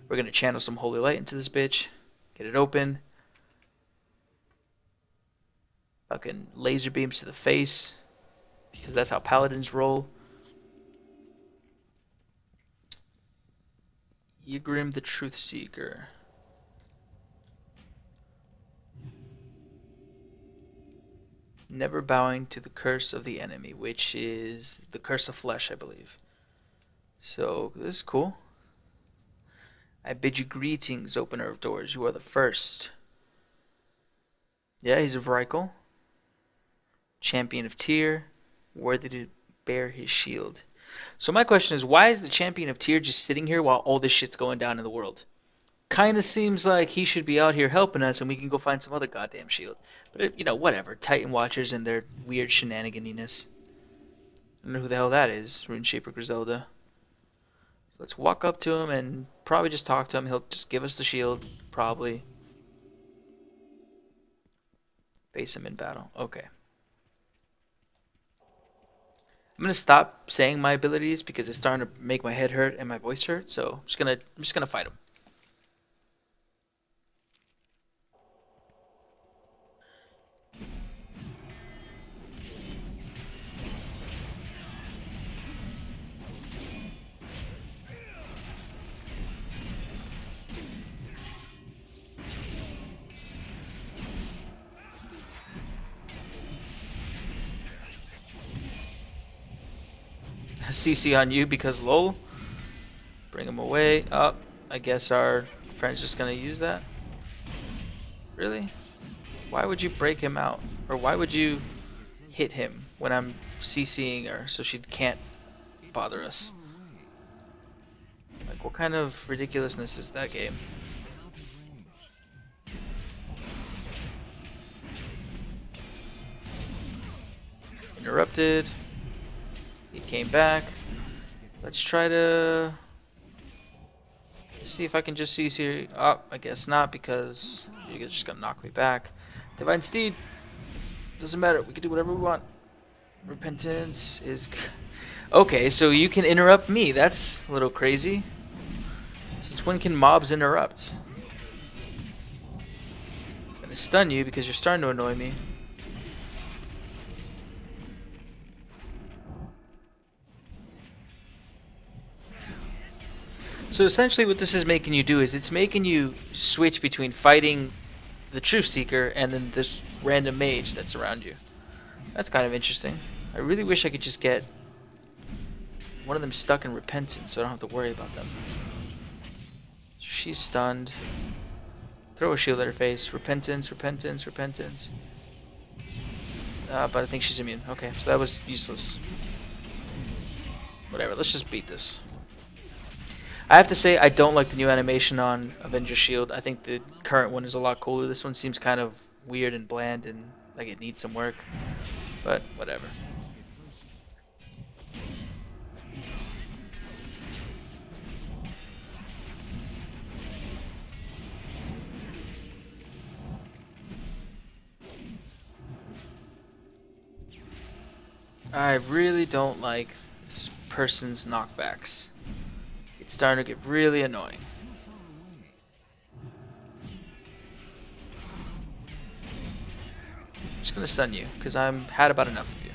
We're going to channel some holy light into this bitch. Get it open. Fucking laser beams to the face, because that's how paladins roll. Ygrim the Truth Seeker. Never bowing to the curse of the enemy, which is the curse of flesh, I believe. So this is cool. I bid you greetings, opener of doors. You are the first. Yeah, he's a Vrykul. Champion of Tyr, worthy to bear his shield. So my question is, why is the Champion of Tyr just sitting here while all this shit's going down in the world? Kinda seems like he should be out here helping us and we can go find some other goddamn shield. But, you know, whatever. Titan Watchers and their weird shenaniganiness. I don't know who the hell that is. RuneShaper Griselda. So let's walk up to him and probably just talk to him. He'll just give us the shield. Probably. Face him in battle. Okay. I'm gonna stop saying my abilities because it's starting to make my head hurt and my voice hurt. So I'm just gonna fight him. CC on you because lol. Bring him away. Oh, I guess our friend's just gonna use that. Really? Why would you break him out? Or why would you hit him when I'm CCing her so she can't bother us? Like, what kind of ridiculousness is that game? Interrupted. He came back. Let's try to see if I can just CC here. Oh, I guess not because you're just gonna knock me back. Divine Steed. Doesn't matter. We can do whatever we want. Repentance is... Okay, so you can interrupt me. That's a little crazy. Since when can mobs interrupt? I'm gonna stun you because you're starting to annoy me. So essentially what this is making you do is it's making you switch between fighting the Truth Seeker and then this random mage that's around you. That's kind of interesting. I really wish I could just get one of them stuck in Repentance so I don't have to worry about them. She's stunned. Throw a shield at her face. Repentance, repentance, repentance. But I think she's immune. Okay, so that was useless. Whatever, let's just beat this. I have to say, I don't like the new animation on Avenger Shield. I think the current one is a lot cooler. This one seems kind of weird and bland and like it needs some work. But whatever. I really don't like this person's knockbacks. It's starting to get really annoying. Just gonna stun you because I'm had about enough of you.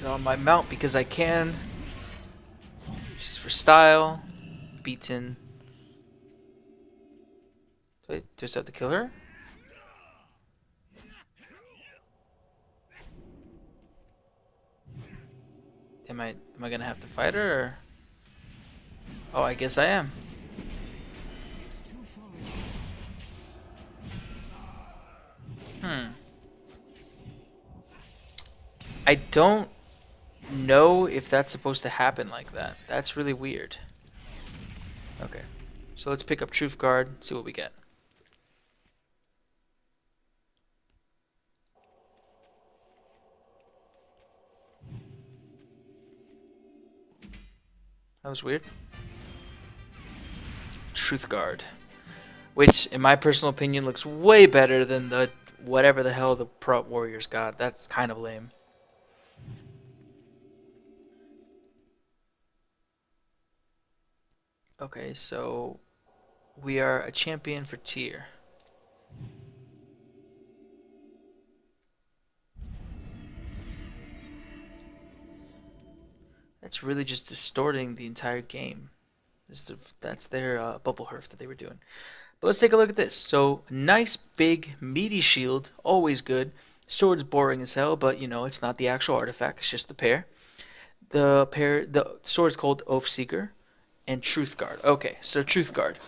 Get on my mount because I can. Just for style. Beaten. Wait, do I just have to kill her? Am I gonna have to fight her? Or? Oh, I guess I am. Hmm. I don't know if that's supposed to happen like that. That's really weird. Okay. So let's pick up Truth Guard, see what we get. That was weird. Truth Guard. Which, in my personal opinion, looks way better than the whatever the hell the Prot Warriors got. That's kind of lame. Okay, so we are a champion for tier. That's really just distorting the entire game. That's their bubble herf that they were doing. But let's take a look at this. So, nice, big, meaty shield, always good. Sword's boring as hell, but you know, it's not the actual artifact, it's just the pair. The sword's called Oath Seeker and Truth Guard. Okay, so Truth Guard.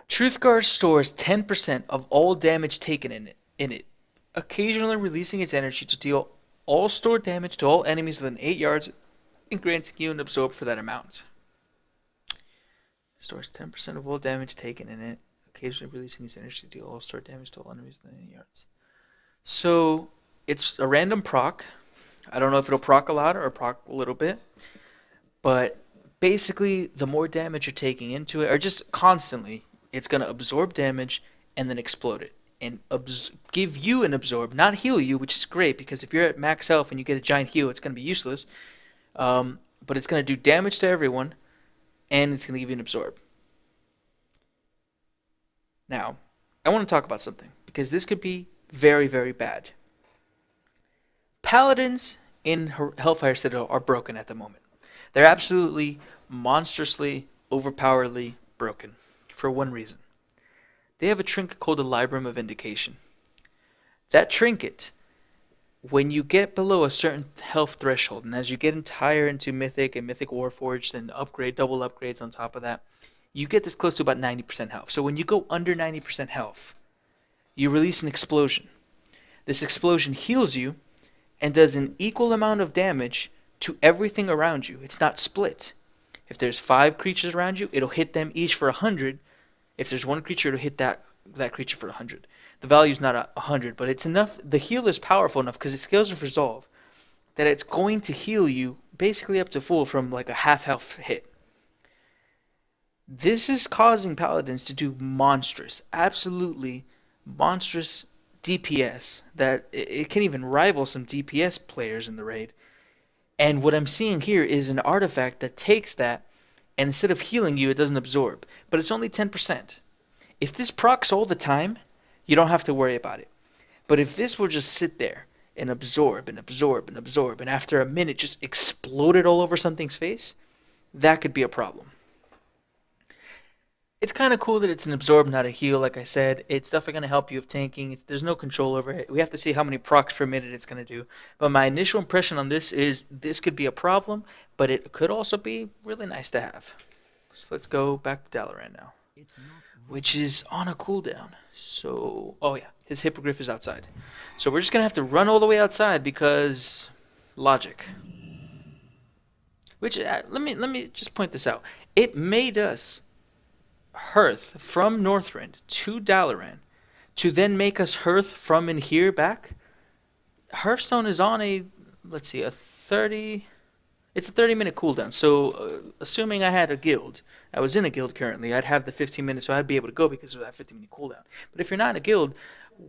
Truth Guard stores 10% of all damage taken in it, occasionally releasing its energy to deal all stored damage to all enemies within 8 yards and granting you an absorb for that amount. Stores 10% of all damage taken in it, occasionally releasing its energy to deal all stored damage to all enemies within 8 yards. So it's a random proc. I don't know if it'll proc a lot or proc a little bit, but basically the more damage you're taking into it, or just constantly, it's going to absorb damage and then explode it. And give you an absorb, not heal you, which is great because if you're at max health and you get a giant heal, it's going to be useless. But it's going to do damage to everyone, and it's going to give you an absorb. Now, I want to talk about something because this could be very, very bad. Paladins in Hellfire Citadel are broken at the moment. They're absolutely monstrously, overpoweredly broken for one reason. They have a trinket called the Librum of Vindication. That trinket, when you get below a certain health threshold, and as you get higher into Mythic and Mythic Warforged and upgrade, double upgrades on top of that, you get this close to about 90% health. So when you go under 90% health, you release an explosion. This explosion heals you and does an equal amount of damage to everything around you. It's not split. If there's 5 creatures around you, it'll hit them each for 100. If there's one creature, it'll hit that creature for 100. The value's not 100, but it's enough. The heal is powerful enough because it scales with resolve that it's going to heal you basically up to full from like a half health hit. This is causing paladins to do monstrous, absolutely monstrous DPS that it can even rival some DPS players in the raid. And what I'm seeing here is an artifact that takes that, and instead of healing you, it doesn't absorb. But it's only 10%. If this procs all the time, you don't have to worry about it. But if this will just sit there and absorb and absorb and absorb, and after a minute just explode it all over something's face, that could be a problem. It's kind of cool that it's an absorb, not a heal, like I said. It's definitely going to help you with tanking. There's no control over it. We have to see how many procs per minute it's going to do. But my initial impression on this is this could be a problem, but it could also be really nice to have. So let's go back to Dalaran now, which is on a cooldown. So, oh yeah, his Hippogriff is outside. So we're just going to have to run all the way outside because logic. Which, let me just point this out. It made us hearth from Northrend to Dalaran to then make us hearth from in here back. Hearthstone is on a, let's see, a 30, It's a 30-minute cooldown. So, assuming I had a guild, I was in a guild currently, I'd have the 15 minutes, so I'd be able to go because of that 15-minute cooldown. But if you're not in a guild,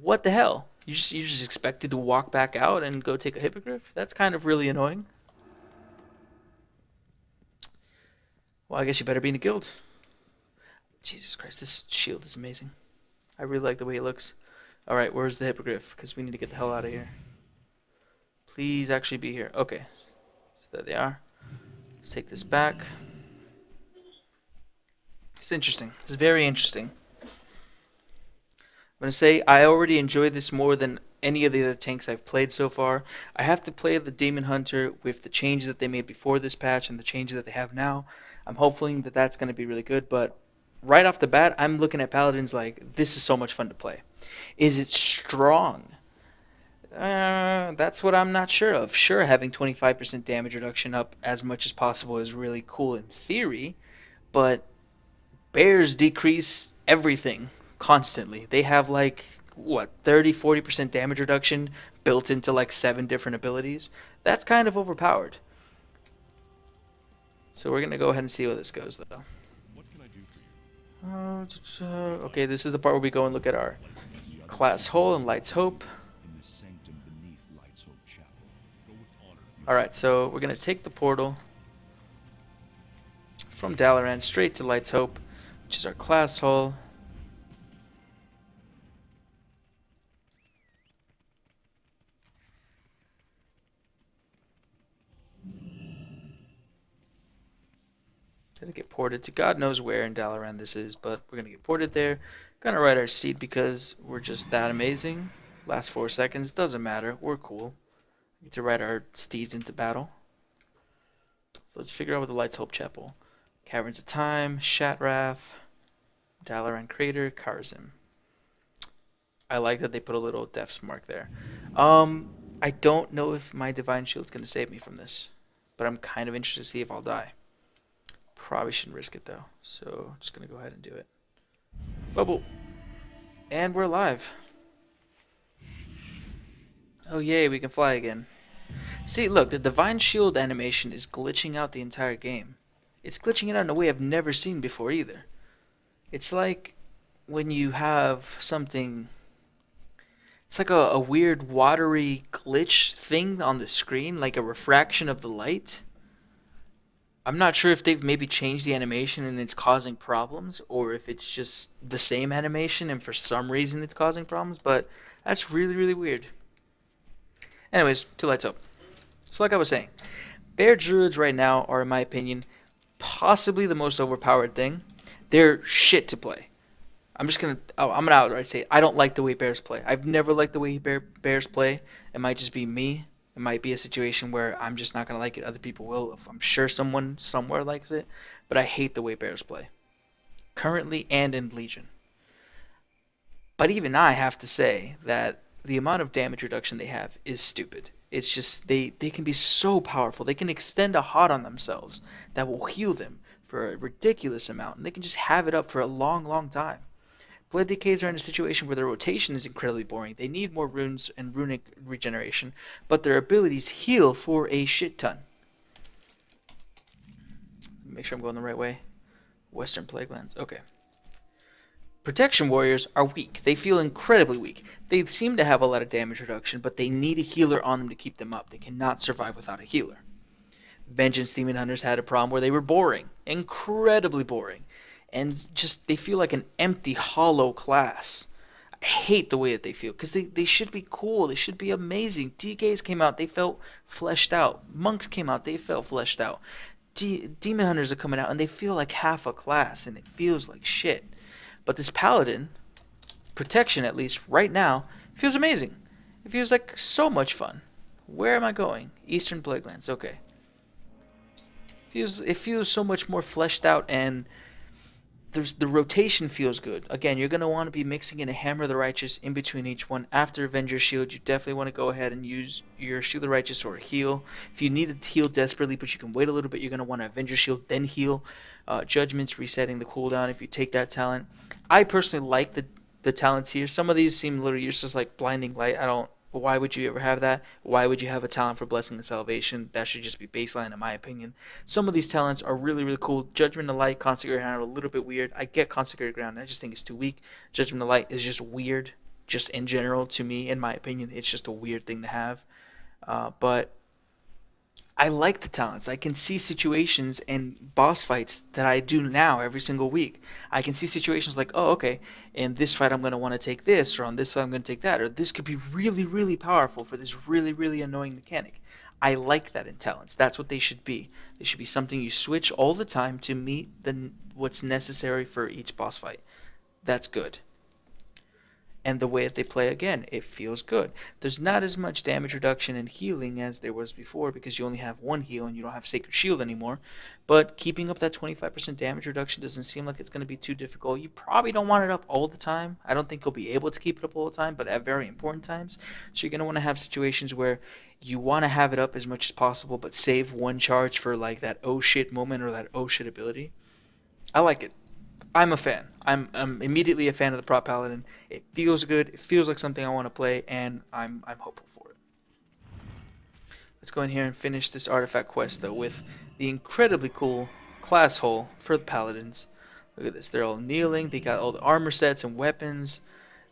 what the hell? You're just expected to walk back out and go take a hippogriff? That's kind of really annoying. Well, I guess you better be in a guild. Jesus Christ, this shield is amazing. I really like the way it looks. Alright, where's the hippogriff? Because we need to get the hell out of here. Please actually be here. Okay. So there they are. Let's take this back. It's interesting. It's very interesting. I'm going to say I already enjoy this more than any of the other tanks I've played so far. I have to play the Demon Hunter with the changes that they made before this patch and the changes that they have now. I'm hoping that that's going to be really good, but right off the bat, I'm looking at Paladins like, this is so much fun to play. Is it strong? That's what I'm not sure of. Sure, having 25% damage reduction up as much as possible is really cool in theory, but bears decrease everything constantly. They have like, what, 30-40% damage reduction built into like 7 different abilities. That's kind of overpowered. So we're going to go ahead and see how this goes, though. What can I do for you? Okay, this is the part where we go and look at our class hole and Light's Hope. In the sanctum beneath Light's Hope Chapel. Go with honor. Alright, so we're going to take the portal from Dalaran straight to Light's Hope, which is our class hall. Gonna get ported to God knows where in Dalaran this is, but we're gonna get ported there. Gonna write our seed because we're just that amazing. Last 4 seconds, doesn't matter, we're cool. We get to ride our steeds into battle. So let's figure out what the Light's Hope Chapel. Caverns of Time, Shatrath, Dalaran Crater, Karzim. I like that they put a little death's mark there. I don't know if my Divine Shield's gonna save me from this, but I'm kind of interested to see if I'll die. Probably shouldn't risk it though, so I'm just gonna go ahead and do it. Bubble! And we're alive. Oh yay, we can fly again. See, look, the Divine Shield animation is glitching out the entire game. It's glitching it out in a way I've never seen before either. It's like when you have something... It's like a weird watery glitch thing on the screen, like a refraction of the light. I'm not sure if they've maybe changed the animation and it's causing problems, or if it's just the same animation and for some reason it's causing problems, but that's really, really weird. Anyways, 2 lights up. So like I was saying, Bear Druids right now are, in my opinion, possibly the most overpowered thing. They're shit to play. I'm gonna outright say I don't like the way bears play. I've never liked the way bears play. It might just be me. It might be a situation where I'm just not gonna like it. Other people will. I'm sure someone somewhere likes it, but I hate the way bears play, currently and in Legion. But even I have to say that the amount of damage reduction they have is stupid. It's just they can be so powerful. They can extend a hot on themselves that will heal them for a ridiculous amount, and they can just have it up for a long, long time. Blood Decays are in a situation where their rotation is incredibly boring. They need more runes and runic regeneration, but their abilities heal for a shit ton. Make sure I'm going the right way. Western Plaguelands. Okay. Protection warriors are weak. They feel incredibly weak. They seem to have a lot of damage reduction, but they need a healer on them to keep them up. They cannot survive without a healer. Vengeance Demon Hunters had a problem where they were boring. Incredibly boring. And just, they feel like an empty, hollow class. I hate the way that they feel, because they should be cool, they should be amazing. DKs came out, they felt fleshed out. Monks came out, they felt fleshed out. Demon Hunters are coming out, and they feel like half a class, and it feels like shit. But this Paladin, Protection at least, right now, feels amazing. It feels like so much fun. Where am I going? Eastern Plaguelands, okay. It feels so much more fleshed out, and the rotation feels good. Again, you're going to want to be mixing in a Hammer of the Righteous in between each one. After Avenger Shield, you definitely want to go ahead and use your Shield of the Righteous or a heal. If you need to heal desperately, but you can wait a little bit, you're going to want to Avenger Shield, then heal. Judgment's resetting the cooldown if you take that talent. I personally like the talents here. Some of these seem a little useless, like Blinding Light. I don't Why would you ever have that? Why would you have a talent for Blessing and Salvation? That should just be baseline, in my opinion. Some of these talents are really, really cool. Judgment of Light, Consecrated Ground are a little bit weird. I get Consecrated Ground, I just think it's too weak. Judgment of Light is just weird, just in general, to me, in my opinion. It's just a weird thing to have. But I like the talents. I can see situations and boss fights that I do now every single week. I can see situations like, oh, okay, in this fight I'm going to want to take this, or on this fight I'm going to take that, or this could be really, really powerful for this really, really annoying mechanic. I like that in talents. That's what they should be. They should be something you switch all the time to meet what's necessary for each boss fight. That's good. And the way that they play, again, it feels good. There's not as much damage reduction and healing as there was before because you only have one heal and you don't have Sacred Shield anymore. But keeping up that 25% damage reduction doesn't seem like it's going to be too difficult. You probably don't want it up all the time. I don't think you'll be able to keep it up all the time, but at very important times. So you're going to want to have situations where you want to have it up as much as possible, but save one charge for like that oh shit moment or that oh shit ability. I like it. I'm a fan. I'm immediately a fan of the Prot Paladin. It feels good. It feels like something I want to play, and I'm hopeful for it. Let's go in here and finish this artifact quest though with the incredibly cool class hole for the Paladins. Look at this. They're all kneeling. They got all the armor sets and weapons.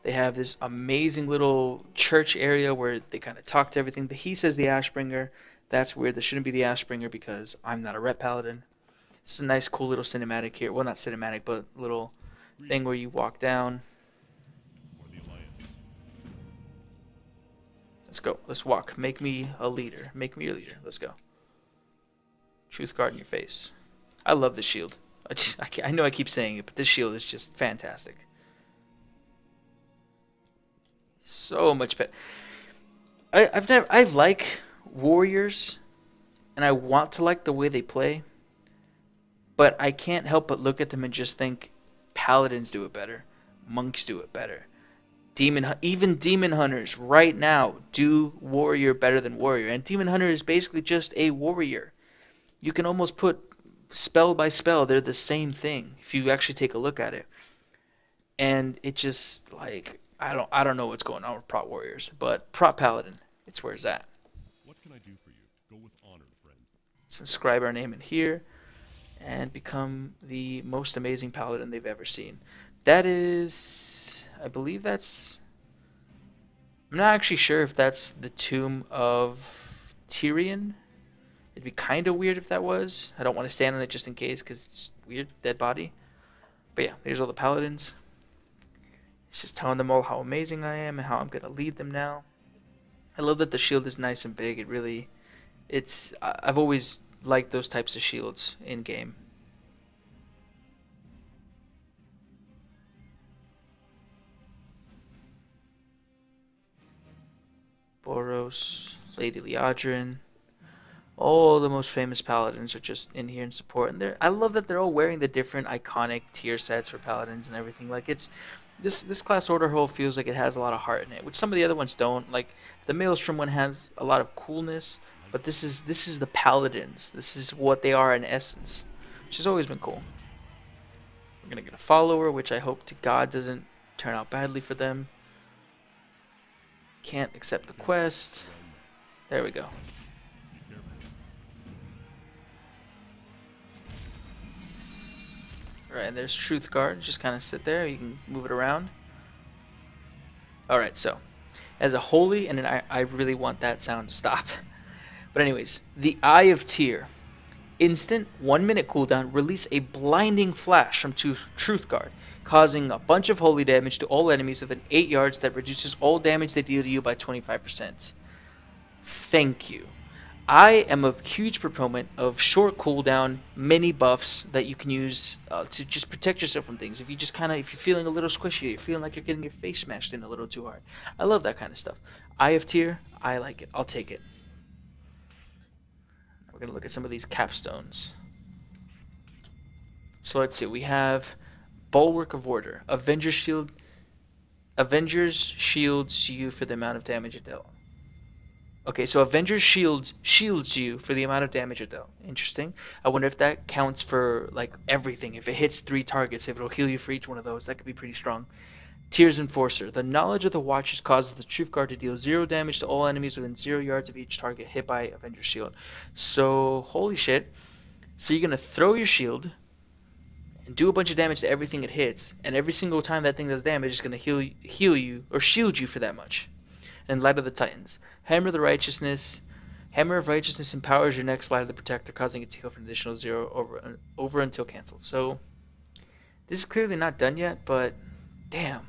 They have this amazing little church area where they kind of talk to everything. He says the Ashbringer. That's weird. This shouldn't be the Ashbringer because I'm not a Ret Paladin. It's a nice, cool little cinematic here. Well, not cinematic, but little thing where you walk down. Let's go. Let's walk. Make me a leader. Make me your leader. Let's go. Truth guard in your face. I love this shield. I know I keep saying it, but this shield is just fantastic. So much better. I like warriors, and I want to like the way they play. But I can't help but look at them and just think paladins do it better. Monks do it better. Even demon hunters right now do warrior better than warrior. And demon hunter is basically just a warrior. You can almost put spell by spell. They're the same thing if you actually take a look at it. And it just like I don't know what's going on with Prot warriors, but Prot paladin, it's where it's at. What can I do for you? Go with honor, friend. Let's inscribe our name in here and become the most amazing paladin they've ever seen. That is, I believe that's, I'm not actually sure if that's the tomb of Tyrion. It'd be kind of weird if that was. I don't want to stand on it just in case because it's weird, dead body. But yeah, here's all the paladins. It's just telling them all how amazing I am and how I'm going to lead them now. I love that the shield is nice and big. It really, I've always liked those types of shields in game. Boros, Lady Liadrin, all the most famous paladins are just in here in support, and I love that they're all wearing the different iconic tier sets for paladins and everything. Like it's this class order hole feels like it has a lot of heart in it, which some of the other ones don't. Like the Maelstrom one has a lot of coolness, but this is the paladins. This is what they are in essence, which has always been cool. We're gonna get a follower, which I hope to God doesn't turn out badly for them. Can't accept the quest. There we go. Alright, and there's Truth Guard. Just kind of sit there. You can move it around. Alright, so as a holy, and I really want that sound to stop. But anyways, the Eye of Tyr. Instant 1 minute cooldown, release a blinding flash from Truth Guard, causing a bunch of holy damage to all enemies within 8 yards that reduces all damage they deal to you by 25%. Thank you. I am a huge proponent of short cooldown mini buffs that you can use to just protect yourself from things. If you're feeling a little squishy, you're feeling like you're getting your face smashed in a little too hard. I love that kind of stuff. Eye of Tyr, I like it. I'll take it. We're going to look at some of these capstones. So let's see. We have Bulwark of Order. Avengers shields you for the amount of damage it dealt. Okay, so Avengers shields you for the amount of damage it dealt. Interesting. I wonder if that counts for like everything. If it hits 3 targets, if it'll heal you for each one of those, that could be pretty strong. Tyr's Enforcer. The knowledge of the Watchers causes the Truth Guard to deal 0 damage to all enemies within 0 yards of each target hit by Avenger's Shield. So, holy shit. So you're going to throw your shield and do a bunch of damage to everything it hits, and every single time that thing does damage, it's going to heal you, or shield you for that much. And Light of the Titans. Hammer of Righteousness. Hammer of Righteousness empowers your next Light of the Protector, causing it to heal for an additional 0 over until canceled. So, this is clearly not done yet, but damn.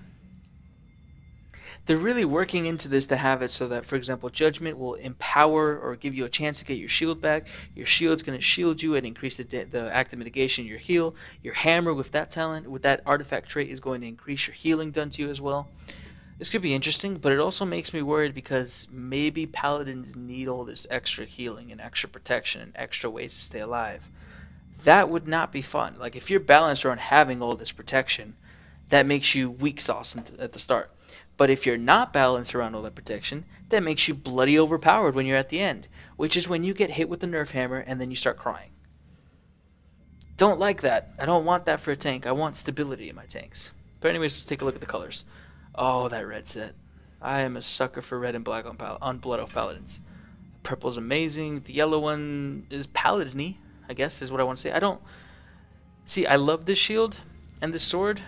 They're really working into this to have it so that, for example, Judgment will empower or give you a chance to get your shield back. Your shield's going to shield you and increase the active mitigation, your heal. Your hammer with that talent, with that artifact trait, is going to increase your healing done to you as well. This could be interesting, but it also makes me worried because maybe paladins need all this extra healing and extra protection and extra ways to stay alive. That would not be fun. Like, if you're balanced around having all this protection, that makes you weak sauce at the start. But if you're not balanced around all that protection, that makes you bloody overpowered when you're at the end, which is when you get hit with the nerf hammer and then you start crying. Don't like that. I don't want that for a tank. I want stability in my tanks. But anyways, let's take a look at the colors. Oh, that red set. I am a sucker for red and black on Blood Elf Paladins. Purple is amazing. The yellow one is paladin-y, I guess is what I want to say. I don't... See, I love this shield and this sword.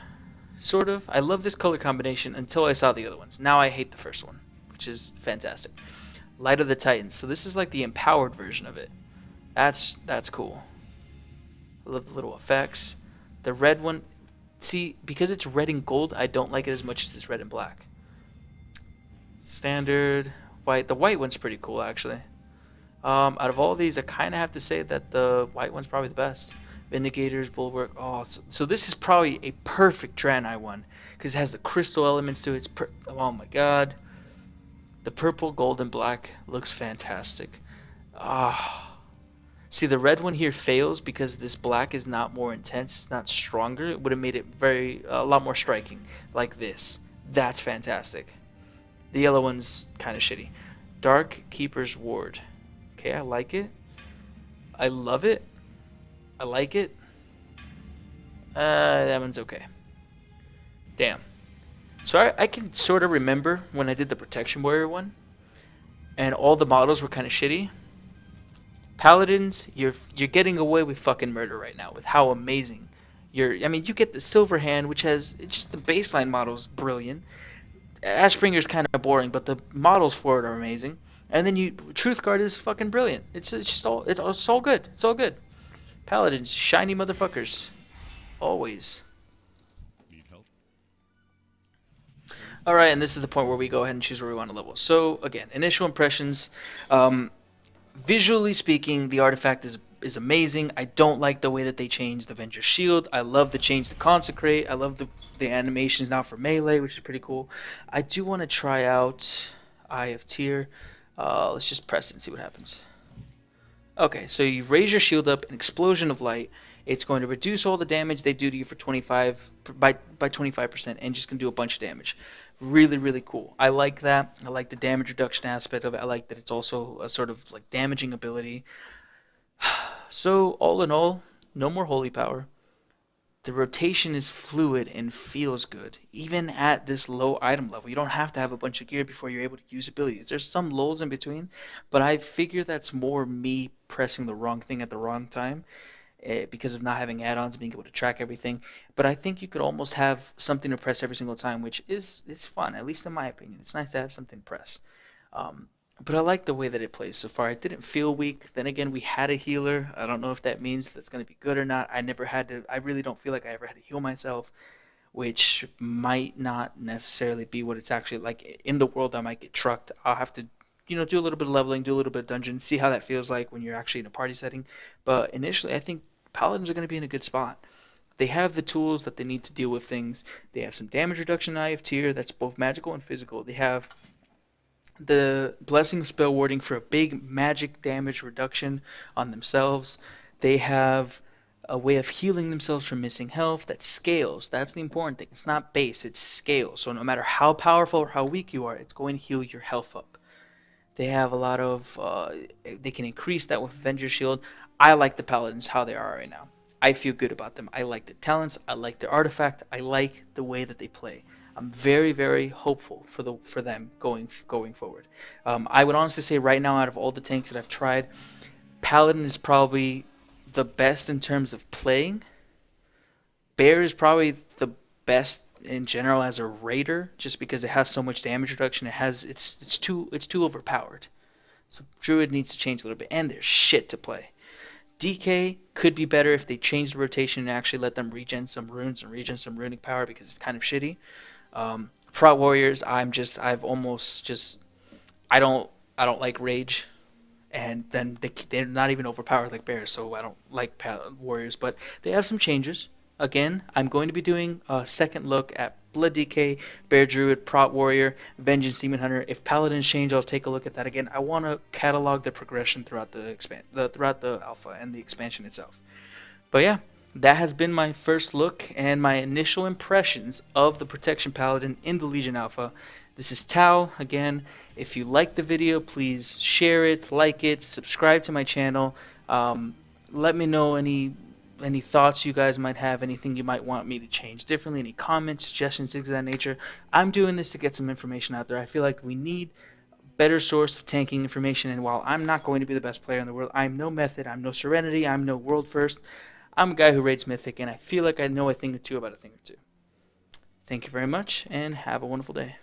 Sort of. I love this color combination until I saw the other ones. Now I hate the first one, which is fantastic. Light of the Titans. So this is like the empowered version of it. That's cool. I love the little effects. The red one, see, because it's red and gold, I don't like it as much as this red and black. Standard white. The white one's pretty cool, actually. Out of all these, I kind of have to say that the white one's probably the best. Vindicator's Bulwark. Oh, so this is probably a perfect Draenei one because it has the crystal elements to it. Oh my god. The purple, gold, and black looks fantastic. Ah. See, the red one here fails because this black is not more intense, it's not stronger. It would have made it a lot more striking, like this. That's fantastic. The yellow one's kind of shitty. Dark Keeper's Ward. Okay, I like it. I love it. I like it. That one's okay. Damn. So I can sort of remember when I did the Protection Warrior one, and all the models were kind of shitty. Paladins, you're getting away with fucking murder right now with how amazing I mean, you get the Silver Hand, which has just the baseline models brilliant. Ashbringer's kind of boring, but the models for it are amazing. And then Truth Guard is fucking brilliant. It's all good. It's all good. Paladins, shiny motherfuckers. Always. Need help? Alright, and this is the point where we go ahead and choose where we want to level. So, again, initial impressions. Visually speaking, the artifact is amazing. I don't like the way that they changed the Avenger's Shield. I love the change to Consecrate. I love the animations now for Melee, which is pretty cool. I do want to try out Eye of Tyr. Let's just press it and see what happens. Okay, so you raise your shield up, an explosion of light. It's going to reduce all the damage they do to you for 25% and just going to do a bunch of damage. Really, really cool. I like that. I like the damage reduction aspect of it. I like that it's also a sort of like damaging ability. So all in all, no more holy power. The rotation is fluid and feels good, even at this low item level. You don't have to have a bunch of gear before you're able to use abilities. There's some lulls in between, but I figure that's more me pressing the wrong thing at the wrong time because of not having add-ons and being able to track everything. But I think you could almost have something to press every single time, which it's fun, at least in my opinion. It's nice to have something to press. But I like the way that it plays so far. It didn't feel weak. Then again, we had a healer. I don't know if that means that's going to be good or not. I really don't feel like I ever had to heal myself, which might not necessarily be what it's actually like. In the world, I might get trucked. I'll have to, do a little bit of leveling, do a little bit of dungeon, see how that feels like when you're actually in a party setting. But initially, I think Paladins are going to be in a good spot. They have the tools that they need to deal with things. They have some damage reduction Eye of Tyr that's both magical and physical. They have the Blessing of Spell Warding for a big magic damage reduction on themselves. They have a way of healing themselves from missing health that scales. That's the important thing. It's not base, it's scale. So no matter how powerful or how weak you are, it's going to heal your health up. They have a lot of... they can increase that with Avenger Shield. I like the Paladins how they are right now. I feel good about them. I like the talents. I like their artifact. I like the way that they play. I'm very, very hopeful for them going forward. I would honestly say right now, out of all the tanks that I've tried, Paladin is probably the best in terms of playing. Bear is probably the best in general as a raider, just because it has so much damage reduction. It's too overpowered. So Druid needs to change a little bit, and there's shit to play. DK could be better if they change the rotation and actually let them regen some runes and regen some runic power, because it's kind of shitty. Prot warriors, I've almost just I don't like rage, and then they're not even overpowered like bears, so I don't like warriors. But they have some changes. Again, I'm going to be doing a second look at Blood DK, Bear Druid, Prot Warrior, Vengeance Demon Hunter. If Paladins change, I'll take a look at that again. I want to catalog the progression throughout throughout the alpha and the expansion itself. But yeah, that has been my first look and my initial impressions of the Protection Paladin in the Legion Alpha. This is Tao again. If you like the video, please share it, like it, subscribe to my channel. Let me know any thoughts you guys might have, anything you might want me to change differently, any comments, suggestions, things of that nature. I'm doing this to get some information out there. I feel like we need a better source of tanking information, and while I'm not going to be the best player in the world, I'm no Method, I'm no Serenity, I'm no World First. I'm a guy who rates Mythic, and I feel like I know a thing or two about a thing or two. Thank you very much, and have a wonderful day.